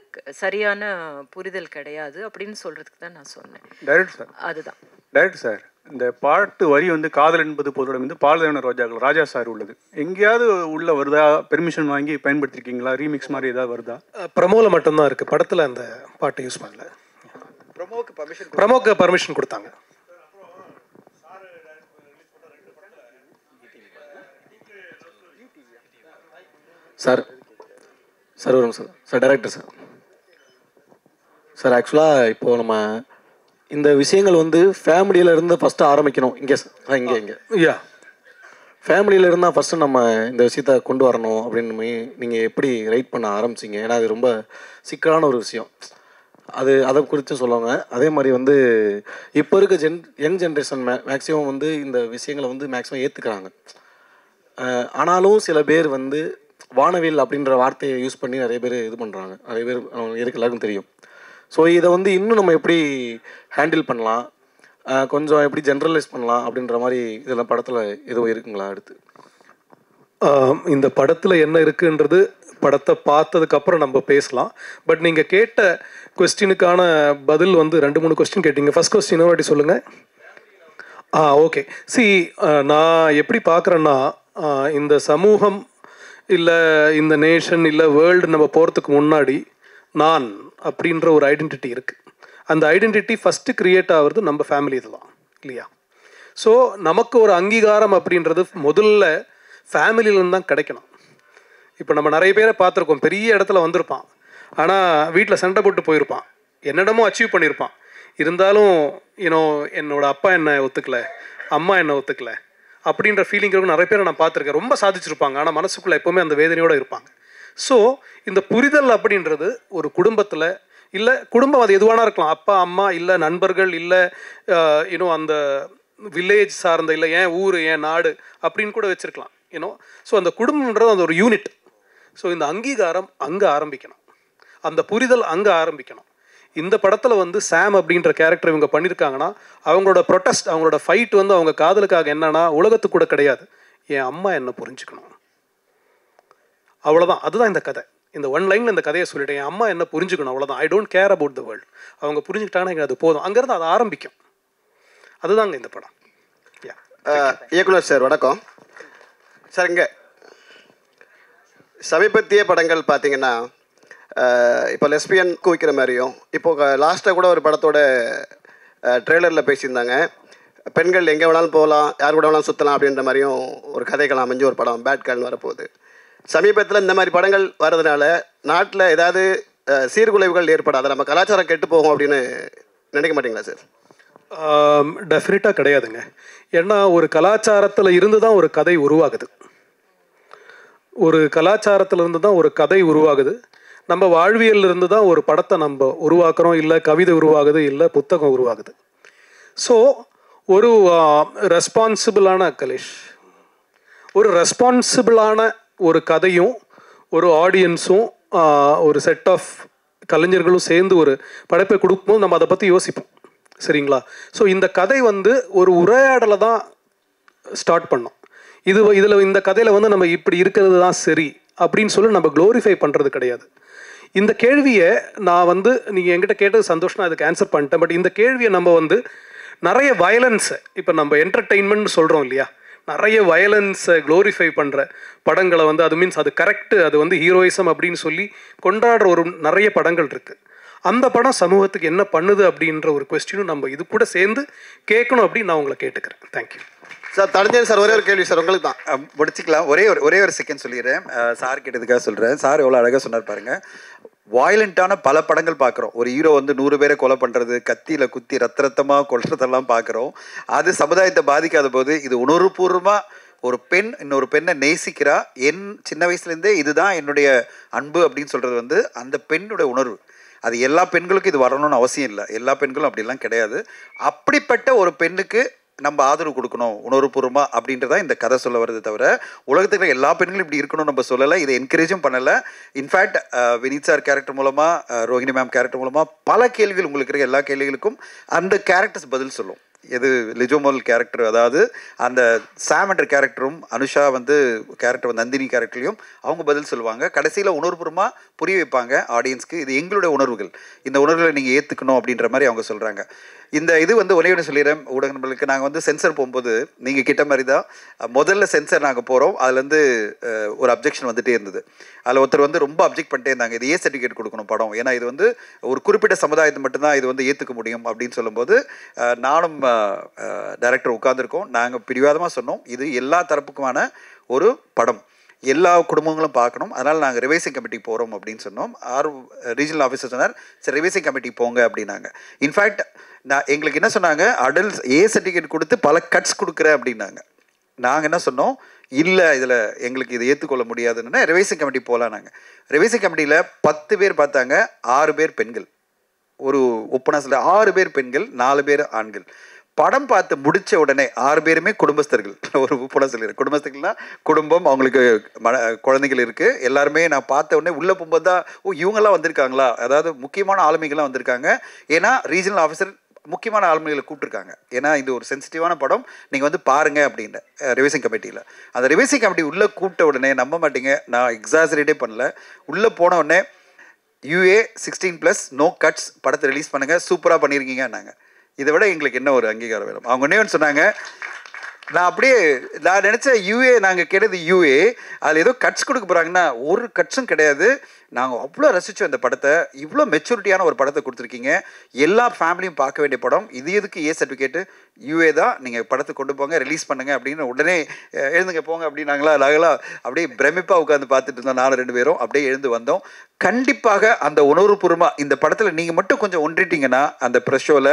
சரியான புரிதல் கிடையாது அப்படின்னு சொல்கிறதுக்கு தான் நான் சொன்னேன். டைரக்டர் சார், அதுதான் டைரக்டர் சார், இந்த பாட்டு வரி வந்து காதல் என்பது பொதுவிடம் வந்து பாலதேவன ரோஜாக்கள் ராஜா சார் உள்ளது, எங்கேயாவது உள்ள வருதா? பெர்மிஷன் வாங்கி பயன்படுத்திருக்கீங்களா? ரீமிக்ஸ் மாதிரி ஏதாவது வருதா? ப்ரமோவில் மட்டும்தான் இருக்குது, படத்தில் அந்த பாட்டை யூஸ் பண்ணல. ப்ரமோக்கு பர்மிஷன் கொடுத்தாங்க. சார் சார் வரும் sir. Sir director sir, sir ஆக்சுவலாக இப்போது நம்ம இந்த விஷயங்கள் வந்து ஃபேமிலியில் இருந்து ஃபஸ்ட்டு ஆரம்பிக்கணும். இங்கே இங்கே யா ஃபேமிலியில் இருந்தால் ஃபஸ்ட்டு நம்ம இந்த விஷயத்த கொண்டு வரணும் அப்படின்னு நீங்கள் எப்படி ரைட் பண்ண ஆரம்பிச்சிங்க? ஏன்னா அது ரொம்ப சிக்கலான ஒரு விஷயம், அதை குறித்து சொல்லுவாங்க. அதே மாதிரி வந்து இப்போ இருக்க யங் ஜென்ரேஷன் மேக்ஸிமம் வந்து இந்த விஷயங்களை வந்து மேக்ஸிமம் ஏற்றுக்கிறாங்க. ஆனாலும் சில பேர் வந்து வானவில் அப்படின்ற வார்த்தையை யூஸ் பண்ணி நிறைய பேர் இது பண்ணுறாங்க, நிறைய பேர் எனக்கு எல்லாருக்கும் தெரியும். ஸோ இதை வந்து இன்னும் நம்ம எப்படி ஹேண்டில் பண்ணலாம், கொஞ்சம் எப்படி ஜென்ரலைஸ் பண்ணலாம் அப்படின்ற மாதிரி இதெல்லாம் படத்தில் எதுவும் இருக்குங்களா? அடுத்து இந்த படத்தில் என்ன இருக்குன்றது படத்தை பார்த்ததுக்கப்புறம் நம்ம பேசலாம். பட் நீங்கள் கேட்ட கொஸ்டினுக்கான பதில் வந்து 2-3 கொஸ்டின் கேட்டீங்க. ஃபர்ஸ்ட் கொஸ்டின் வாட்டி சொல்லுங்கள். ஓகே. நான் எப்படி பார்க்குறேன்னா, இந்த சமூகம் இல்லை இந்த நேஷன் இல்லை வேர்ல்டு நம்ம போகிறதுக்கு முன்னாடி நான் அப்படின்ற ஒரு ஐடென்டிட்டி இருக்குது. அந்த ஐடென்டிட்டி ஃபஸ்ட்டு க்ரியேட் ஆகிறது நம்ம ஃபேமிலி இதுதான் இல்லையா? ஸோ நமக்கு ஒரு அங்கீகாரம் அப்படின்றது முதல்ல ஃபேமிலியிலேருந்து தான் கிடைக்கணும். இப்போ நம்ம நிறைய பேரை பார்த்துருக்கோம், பெரிய இடத்துல வந்திருப்பான், ஆனால் வீட்டில் சண்டை போட்டு போயிருப்பான், என்னிடமும் அச்சீவ் பண்ணியிருப்பான், இருந்தாலும் என்னோட அப்பா என்னை ஒத்துக்கலை, அம்மா என்னை ஒத்துக்கலை அப்படின்ற ஃபீலிங் இருக்கும். நிறைய பேரை நான் பார்த்துருக்கேன், ரொம்ப சாதிச்சிருப்பாங்க, ஆனால் மனசுக்குள்ளே எப்போவுமே அந்த வேதனையோடு இருப்பாங்க. ஸோ இந்த புரிதல் அப்படின்றது ஒரு குடும்பத்தில் இல்லை, குடும்பம் அது எதுவானா இருக்கலாம், அப்பா அம்மா இல்லை நண்பர்கள் இல்லை அந்த வில்லேஜ் சார்ந்த இல்லை ஏன் ஊர் ஏன் நாடு அப்படின்னு கூட வச்சுருக்கலாம். யூனோ. ஸோ அந்த குடும்பம்ன்றது அந்த ஒரு யூனிட். ஸோ இந்த அங்கீகாரம் அங்கே ஆரம்பிக்கணும், அந்த புரிதல் அங்கே ஆரம்பிக்கணும். இந்த படத்தில் வந்து சாம் அப்படின்ற கேரக்டர் இவங்க பண்ணியிருக்காங்கன்னா அவங்களோட ப்ரொட்டஸ்ட், அவங்களோட ஃபைட் வந்து அவங்க காதலுக்காக என்னன்னா உலகத்துக்கு கூட கிடையாது, என் அம்மா என்ன புரிஞ்சுக்கணும், அவ்வளோதான். அதுதான் இந்த கதை. இந்த ஒன் லைனில் இந்த கதையை சொல்லிட்டேன், என் அம்மா என்ன புரிஞ்சுக்கணும், அவ்வளோதான். I don't care about the world. அவங்க புரிஞ்சுக்கிட்டாங்கன்னா எனக்கு அது போதும். அங்கேருந்து அது ஆரம்பிக்கும். அதுதாங்க இந்த படம். இயக்குனர் சார் வணக்கம் சார். இங்கே சமீபத்திய படங்கள் பார்த்தீங்கன்னா இப்போ லெஸ்பியன் குவிக்கிற மாதிரியும், இப்போ லாஸ்ட்டாக கூட ஒரு படத்தோட ட்ரெய்லரில் பேசியிருந்தாங்க, பெண்கள் எங்கே வேணாலும் போகலாம், யார் கூட வேணாலும் சுற்றலாம் அப்படின்ற மாதிரியும் ஒரு கதைகள் அமைஞ்சு ஒரு படம் பேட் கேர்ள்னு வரப்போகுது. சமீபத்தில் இந்த மாதிரி படங்கள் வர்றதுனால நாட்டில் ஏதாவது சீர்குலைவுகள் ஏற்படாது, நம்ம கலாச்சாரம் கெட்டு போகும் அப்படின்னு நினைக்க மாட்டீங்களா சார்? டெஃபினட்டாக கிடையாதுங்க. ஏன்னா ஒரு கலாச்சாரத்தில் இருந்து தான் ஒரு கதை உருவாகுது. ஒரு கலாச்சாரத்தில் இருந்து தான் ஒரு கதை உருவாகுது. நம்ம வாழ்வியல் இருந்து தான் ஒரு படத்தை நம்ம உருவாக்குறோம், இல்லை கவிதை உருவாகுது, இல்லை புத்தகம் உருவாகுது. ஸோ ஒரு ரெஸ்பான்சிபிளான கலேஷ், ஒரு ரெஸ்பான்சிபிளான ஒரு கதையும் ஒரு ஆடியன்ஸும் ஒரு செட் ஆஃப் கலைஞர்களும் சேர்ந்து ஒரு படைப்பை கொடுக்கும்போது நம்ம அதை பற்றி யோசிப்போம், சரிங்களா? ஸோ இந்த கதை வந்து ஒரு உரையாடலை தான் ஸ்டார்ட் பண்ணோம். இதில் இந்த கதையில் வந்து நம்ம இப்படி இருக்கிறது தான் சரி அப்படின்னு சொல்லி நம்ம க்ளோரிஃபை பண்ணுறது கிடையாது. இந்த கேள்வியை நான் வந்து நீங்கள் என்கிட்ட கேட்டது சந்தோஷம், அதுக்கு ஆன்சர் பண்ணிட்டேன். பட் இந்த கேள்வியை நம்ம வந்து நிறைய வயலன்ஸை, இப்போ நம்ம என்டர்டெயின்மெண்ட் சொல்கிறோம் இல்லையா, நிறைய வயலன்ஸை க்ளோரிஃபை பண்ணுற படங்களை வந்து அது மீன்ஸ் அது கரெக்டு, அது வந்து ஹீரோயிசம் அப்படின்னு சொல்லி கொண்டாடுற ஒரு நிறைய படங்கள் இருக்குது. அந்த படம் சமூகத்துக்கு என்ன பண்ணுது அப்படின்ற ஒரு கொஸ்டினும் நம்ம இது கூட சேர்ந்து கேட்கணும் அப்படின்னு நான் உங்களை கேட்டுக்கிறேன். Thank you sir. தடஞ்சன் சார், ஒரே ஒரு கேள்வி சார் உங்களுக்கு தான். முடிச்சுக்கலாம். ஒரே ஒரு செகண்ட் சொல்லிடுறேன். சார் கேட்டதுக்காக சொல்கிறேன். சார் எவ்வளோ அழகாக சொன்னார் பாருங்க. வயலண்ட்டான பல படங்கள் பார்க்குறோம். ஒரு ஹீரோ வந்து 100 பேரை கொலை பண்ணுறது, கத்தியில் குத்தி ரத்தமாக கொல்றதெல்லாம் பார்க்குறோம். அது சமுதாயத்தை பாதிக்காத போது இது உணர்வுபூர்வமாக ஒரு பெண் இன்னொரு பெண்ணை நேசிக்கிறா, என் சின்ன வயசுலேருந்தே இதுதான் என்னுடைய அன்பு அப்படின்னு சொல்கிறது வந்து அந்த பெண்ணுடைய உணர்வு. அது எல்லா பெண்களுக்கும் இது வரணும்னு அவசியம் இல்லை, எல்லா பெண்களும் அப்படிலாம் கிடையாது. அப்படிப்பட்ட ஒரு பெண்ணுக்கு நம்ம ஆதரவு கொடுக்கணும் உணர்வுபூர்வமாக அப்படின்றத இந்த கதை சொல்ல வருது தவிர உலகத்துக்கு எல்லா பெண்களும் இப்படி இருக்கணும் நம்ம சொல்லலை, இதை என்கரேஜும் பண்ணலை. இன்ஃபேக்ட் வினீத் சார் கேரக்டர் மூலமாக, ரோஹிணி மேம் கேரக்டர் மூலமாக பல கேள்விகள் உங்களுக்கு இருக்க எல்லா கேள்விகளுக்கும் அந்த கேரக்டர்ஸ் பதில் சொல்லும். எது லிஜோமல் கேரக்டர், அதாவது அந்த சாம் என்ற கேரக்டரும் அனுஷா வந்து கேரக்டர் நந்தினி கேரக்டர்லையும் அவங்க பதில் சொல்லுவாங்க. கடைசியில் உணர்வுபூர்வமாக புரிய வைப்பாங்க ஆடியன்ஸ்க்கு, இது எங்களுடைய உணர்வுகள், இந்த உணர்வுகளை நீங்கள் ஏற்றுக்கணும் அப்படின்ற மாதிரி அவங்க சொல்கிறாங்க. இந்த இது வந்து ஒரே ஒன்று சொல்லிடுறேன் ஊடக நண்பர்களுக்கு. நாங்கள் வந்து சென்சர் போகும்போது நீங்கள் கிட்ட மாதிரி தான் முதல்ல சென்சர் நாங்கள் போகிறோம். அதுலேருந்து ஒரு அப்ஜெக்ஷன் வந்துகிட்டே இருந்தது. அதில் ஒருத்தர் வந்து ரொம்ப அப்ஜெக்ட் பண்ணிட்டே இருந்தாங்க, இது சர்டிஃபிகேட் கொடுக்கணும் படம், ஏன்னா இது வந்து ஒரு குறிப்பிட்ட சமுதாயத்தை மட்டும்தான் இது வந்து ஏற்றுக்க முடியும் அப்படின்னு சொல்லும்போது நானும் டைரக்டர் உட்காந்துருக்கோம். நாங்கள் பிடிவாதமாக சொன்னோம், இது எல்லா தரப்புக்குமான ஒரு படம், எல்லா குடும்பங்களும் பார்க்கணும், அதனால் நாங்கள் ரிவைசிங் கமிட்டிக்கு போகிறோம் அப்படின்னு சொன்னோம். ரீஜனல் ஆஃபீஸர் சொன்னார், சரி ரிவைசிங் கமிட்டி போங்க அப்படின்னாங்க. இன்ஃபேக்ட் எங்களுக்கு என்ன சொன்னாங்க, அடல்ட்ஸ் சர்டிஃபிகேட் கொடுத்து பல கட்ஸ் கொடுக்குறேன் அப்படின்னாங்க. நாங்கள் என்ன சொன்னோம், இல்லை இதில் எங்களுக்கு இதை ஏற்றுக்கொள்ள முடியாதுன்னா ரிவைசிங் கமிட்டி போகலாம். நாங்கள் ரிவைசிங் கமிட்டியில் 10 பேர் பார்த்தாங்க, 6 பேர் பெண்கள். ஒரு ஒப்பனாசில் 6 பேர் பெண்கள், 4 பேர் ஆண்கள். படம் பார்த்து முடித்த உடனே 6 பேருமே குடும்பஸ்தர்கள். ஒரு ஒப்பனாக சொல்லிடுறேன், குடும்பஸ்தர்கள்னா குடும்பம், அவங்களுக்கு குழந்தைகள் இருக்குது. எல்லாருமே நான் பார்த்த உடனே உள்ளே போகும்போது தான், ஓ இவங்கெல்லாம் வந்திருக்காங்களா, அதாவது முக்கியமான ஆளுமைகள்லாம் வந்திருக்காங்க. ஏன்னா ரீஜனல் ஆஃபீஸர் முக்கியமான ஆளுமைகளை கூப்பிட்டுருக்காங்க, ஏன்னா இது ஒரு சென்சிட்டிவான படம், நீங்கள் வந்து பாருங்கள் அப்படின்னு ரிவைசிங் கமிட்டியில். அந்த ரிவைசிங் கமிட்டி உள்ளே கூப்பிட்ட உடனே நம்ப மாட்டீங்க, நான் எக்ஸாசரேட்டே பண்ணல, உள்ளே போன உடனே UA 16+ நோ கட்ஸ், படத்தை ரிலீஸ் பண்ணுங்கள், சூப்பராக பண்ணியிருக்கீங்க நாங்கள். இதை விட எங்களுக்கு என்ன ஒரு அங்கீகாரம் வேணும்? அவங்க ஒன்று சொன்னாங்க, நான் நினச்சேன் UA நாங்கள் கேட்டது UA, அதில் ஏதோ கட்ஸ் கொடுக்க போகிறாங்கன்னா ஒரு கட்ஸும் கிடையாது. நாங்கள் அவ்வளோ ரசித்தோம் இந்த படத்தை, இவ்வளோ மெச்சூரிட்டியான ஒரு படத்தை கொடுத்துருக்கீங்க, எல்லா ஃபேமிலியும் பார்க்க வேண்டிய படம், இது எதுக்கு சர்டிஃபிகேட்டு, UA தான், நீங்கள் படத்தை கொண்டு போங்க, ரிலீஸ் பண்ணுங்கள் அப்படின்னு உடனே எழுந்துங்க போங்க அப்படின்னாங்களா. நாங்களாம் அப்படியே பிரமிப்பாக உட்காந்து பார்த்துட்டு இருந்தோம், 4 பேரும் அப்படியே எழுந்து வந்தோம். கண்டிப்பாக அந்த உணர்வுபூர்வமாக இந்த படத்தில் நீங்கள் மட்டும் கொஞ்சம் ஒன்றிட்டீங்கன்னா அந்த ப்ரெஸ் ஷோவில்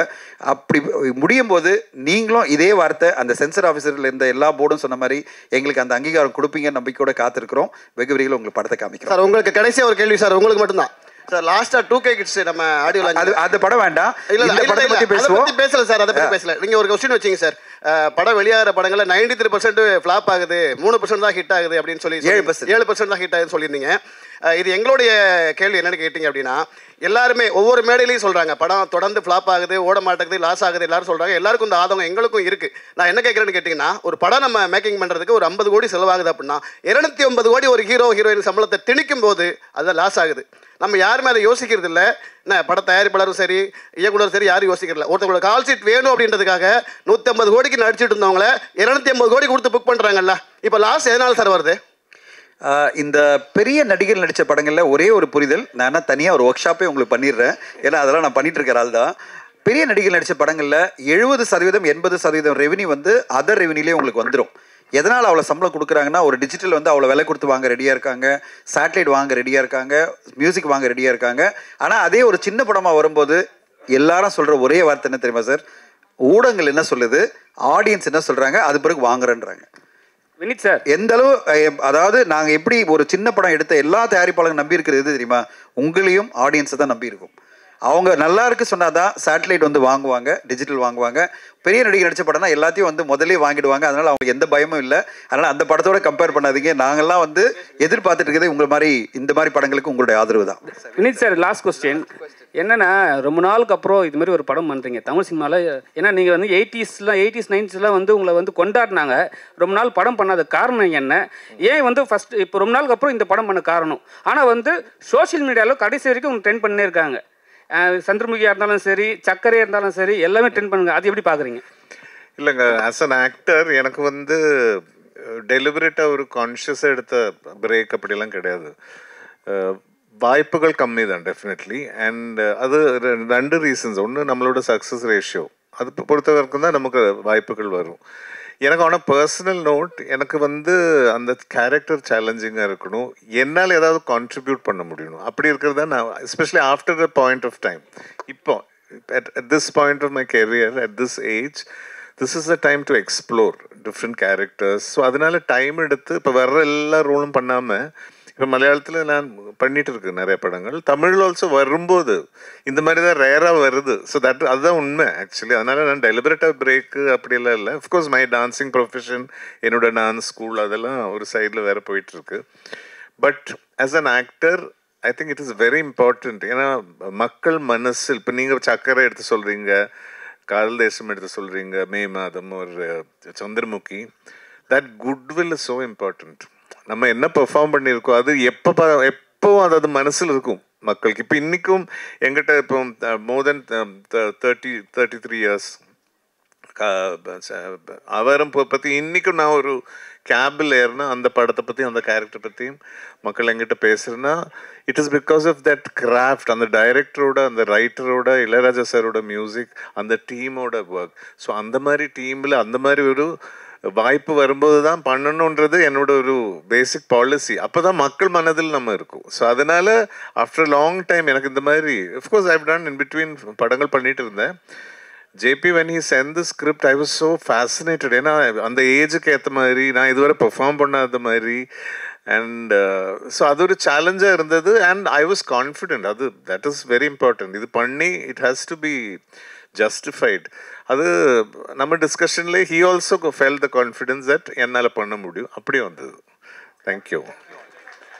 அப்படி முடியும் போது நீங்களும் இதே வார்த்தை அந்த சென்சர் ஆஃபீஸரில் இருந்த எல்லா போர்டும் சொன்ன மாதிரி எங்களுக்கு அந்த அங்கீகாரம் கொடுப்பீங்க நம்பிக்கையோட காத்திருக்கிறோம். வெகு விரைவில் உங்களுக்கு படத்தை காமிக்கிறோம். சார் உங்களுக்கு கடைசியாக ஒரு கேள்வி சார், உங்களுக்கு மட்டும்தான் சார். லாஸ்ட்டாக 2K கிட்ஸ் நம்ம ஆடியோவில் அது படம் வேண்டாம், இல்லை பற்றி பேசல சார், அதை பற்றி பேசல. நீங்கள் ஒரு கொஸ்டின் வச்சிங்க சார், படம் வெளியாகிற படங்களில் 93% ஃப்ளாப் ஆகுது, 3% தான் ஹிட் ஆகுது அப்படின்னு சொல்லி 7% தான் ஹிட் ஆகுதுன்னு சொல்லியிருந்தீங்க. இது எங்களுடைய கேள்வி என்னென்னு கேட்டிங்க அப்படின்னா, எல்லாருமே ஒவ்வொரு மேடையிலையும் சொல்கிறாங்க படம் தொடர்ந்து ஃப்ளாப் ஆகுது, ஓட மாட்டேங்குது, லாஸ் ஆகுது, எல்லாரும் சொல்கிறாங்க. எல்லாருக்கும் இந்த ஆதங்கம் எங்களுக்கும் இருக்குது. நான் என்ன கேட்குறேன்னு கேட்டிங்கன்னா, ஒரு படம் நம்ம மேக்கிங் பண்ணுறதுக்கு ஒரு 50 கோடி செலவாகுது அப்படின்னா 250 கோடி ஒரு ஹீரோயின் சம்பளத்தை திணிக்கும் போது அது லாஸ் ஆகுது. நம்ம யாருமே அதை யோசிக்கிறது இல்லை. என்ன பட தயாரிப்பாளரும் சரி, இயக்குனரும் சரி, யாரும் யோசிக்கிறதில்ல. ஒருத்தவங்களோட கால் ஷீட் வேணும் அப்படின்றதுக்காக 150 கோடிக்கு நடிச்சிட்டு இருந்தவங்கள 250 கோடி கொடுத்து புக் பண்ணுறாங்கல்ல. இப்போ லாஸ் எதனால சார் வருது? இந்த பெரிய நடிகர் நடித்த படங்களில் ஒரே ஒரு புரிதல், நான் தனியாக ஒரு ஒர்க் ஷாப்பே உங்களுக்கு பண்ணிடுறேன், ஏன்னா அதெல்லாம் நான் பண்ணிட்டு இருக்கிற ஆள் தான். பெரிய நடிகர் நடித்த படங்களில் 70% 80% ரெவென்யூ வந்து அதர் ரெவென்யூலேயே உங்களுக்கு வந்துடும். எதனால் அவ்வளோ சம்பளம் கொடுக்குறாங்கன்னா, ஒரு டிஜிட்டல் வந்து அவ்வளோ விலை கொடுத்து வாங்க ரெடியாக இருக்காங்க, சேட்டலைட் வாங்க ரெடியாக இருக்காங்க, மியூசிக் வாங்க ரெடியாக இருக்காங்க. ஆனால் அதே ஒரு சின்ன படமாக வரும்போது எல்லாரும் சொல்கிற ஒரே வார்த்தை என்ன தெரியுமா சார்? ஊடகங்கள் என்ன சொல்லுது, ஆடியன்ஸ் என்ன சொல்கிறாங்க, அது பிறகு வாங்குறேன்றாங்க. வினித் சார், எந்த அளவு, அதாவது நாங்கள் எப்படி ஒரு சின்ன படம் எடுத்த எல்லா தயாரிப்பாளரும் நம்பி இருக்கிறது எது தெரியுமா? உங்களையும் ஆடியன்ஸை தான் நம்பி இருக்கும். அவங்க நல்லா இருக்கு சொன்னாதான் சேட்டலைட் வந்து வாங்குவாங்க, டிஜிட்டல் வாங்குவாங்க. பெரிய நடிகர் நடிச்ச படம்னா எல்லாத்தையும் வந்து முதலே வாங்கிடுவாங்க. அதனால அவங்களுக்கு எந்த பயமும் இல்லை. அதனால அந்த படத்தோட கம்பேர் பண்ணாதீங்க. நாங்கள்லாம் வந்து எதிர்பார்த்துட்டு இருக்கிறதே உங்களை மாதிரி இந்த மாதிரி படங்களுக்கு உங்களுடைய ஆதரவு தான். வினித் சார், லாஸ்ட் கொஸ்டின் என்னன்னா, ரொம்ப நாளுக்கு அப்புறம் இது மாதிரி ஒரு படம் பண்ணுறீங்க தமிழ் சினிமாவில். ஏன்னா நீங்கள் வந்து 80s 90s வந்து உங்களை வந்து கொண்டாடினாங்க. ரொம்ப நாள் படம் பண்ணாத காரணம் என்ன? ஏன் வந்து ஃபர்ஸ்ட் இப்போ ரொம்ப நாளுக்கு அப்புறம் இந்த படம் பண்ண காரணம்? ஆனால் வந்து சோஷியல் மீடியாவில் கடைசி வரைக்கும் அவங்க ட்ரெண்ட் பண்ணே இருக்காங்க. சந்திரமுகியாக இருந்தாலும் சரி, சக்கரையாக இருந்தாலும் சரி, எல்லாமே ட்ரெண்ட் பண்ணுங்க. அது எப்படி பார்க்குறீங்க? இல்லைங்க, ஆஸ் அன் ஆக்டர் எனக்கு வந்து டெலிபரேட்டாக ஒரு கான்ஷியஸாக எடுத்த பிரேக் அப்படிலாம் கிடையாது. வாய்ப்புகள் கம்மி தான் டெஃபினெட்லி. அண்ட் அது 2 ரீசன்ஸ். ஒன்று, நம்மளோட சக்ஸஸ் ரேஷியோ அது பொறுத்த வரைக்கும் தான் நமக்கு வாய்ப்புகள் வரும். எனக்கு ஆனால் பர்சனல் நோட், எனக்கு வந்து அந்த கேரக்டர் சேலஞ்சிங்காக இருக்கணும், என்னால் ஏதாவது கான்ட்ரிபியூட் பண்ண முடியணும். அப்படி இருக்கிறது தான் நான், especially after the point of time, இப்போ at this point of my career, at this age, this is the time to explore different characters. So அதனால டைம் எடுத்து இப்போ வர்ற எல்லா ரோலும் பண்ணாமல், இப்போ மலையாளத்தில் நான் பண்ணிட்டு இருக்கேன் நிறைய படங்கள், தமிழ் ஆல்சோ வரும்போது இந்த மாதிரி தான் ரேராக வருது. ஸோ அதுதான் உண்மை ஆக்சுவலி. அதனால நான் டெலிபரேட்டாக பிரேக்கு அப்படியெல்லாம் இல்லை. அஃப்கோர்ஸ் மை டான்ஸிங் ப்ரொஃபஷன், என்னோட டான்ஸ் ஸ்கூல் அதெல்லாம் ஒரு சைடில் வேறு போயிட்டுருக்கு. But as an actor I think it is very important. ஏன்னா மக்கள் மனசில், இப்போ நீங்கள் சக்கரை எடுத்து சொல்கிறீங்க, காதல் தேசம் எடுத்து சொல்கிறீங்க, மே மாதம், ஒரு Chandramukhi, that goodwill is so important. நம்ம என்ன பெர்ஃபார்ம் பண்ணியிருக்கோம் அது எப்போ அது மனசில் இருக்கும் மக்களுக்கு. இப்போ இன்றைக்கும் எங்கிட்ட இப்போ மோர் தென் 33 இயர்ஸ் அவரம் பற்றி இன்றைக்கும் நான் ஒரு கேபில் ஏறினா அந்த படத்தை பற்றி, அந்த கேரக்டர் பற்றியும் மக்கள் எங்கிட்ட பேசுகிறேன்னா, it is because of that craft, அந்த டைரக்டரோட, அந்த ரைட்டரோட, இளையராஜா சாரோட மியூசிக், அந்த டீமோட ஒர்க். ஸோ அந்த மாதிரி டீமில் அந்த மாதிரி ஒரு வாய்ப்பு வரும்போது தான் பண்ணணுன்றது என்னோட ஒரு பேசிக் பாலிசி. அப்போ தான் மக்கள் மனதில் நம்ம இருக்கும். ஸோ அதனால் ஆஃப்டர் லாங் டைம் எனக்கு இந்த மாதிரி, of course I've done in between படங்கள் பண்ணிட்டு இருந்தேன். JP when he sent the script I was so fascinated. ஏன்னா அந்த ஏஜுக்கு ஏற்ற மாதிரி நான் இதுவரை பெர்ஃபார்ம் பண்ணாத மாதிரி. அண்ட் ஸோ அது ஒரு சேலஞ்சாக இருந்தது. And I was confident. அது தட் இஸ் வெரி இம்பார்ட்டன்ட். இது பண்ணி it has to be justified. அது நம்ம டிஸ்கஷன்லேயே he also felt the confidence that என்னால் பண்ண முடியும். அப்படியே வந்தது. தேங்க்யூ.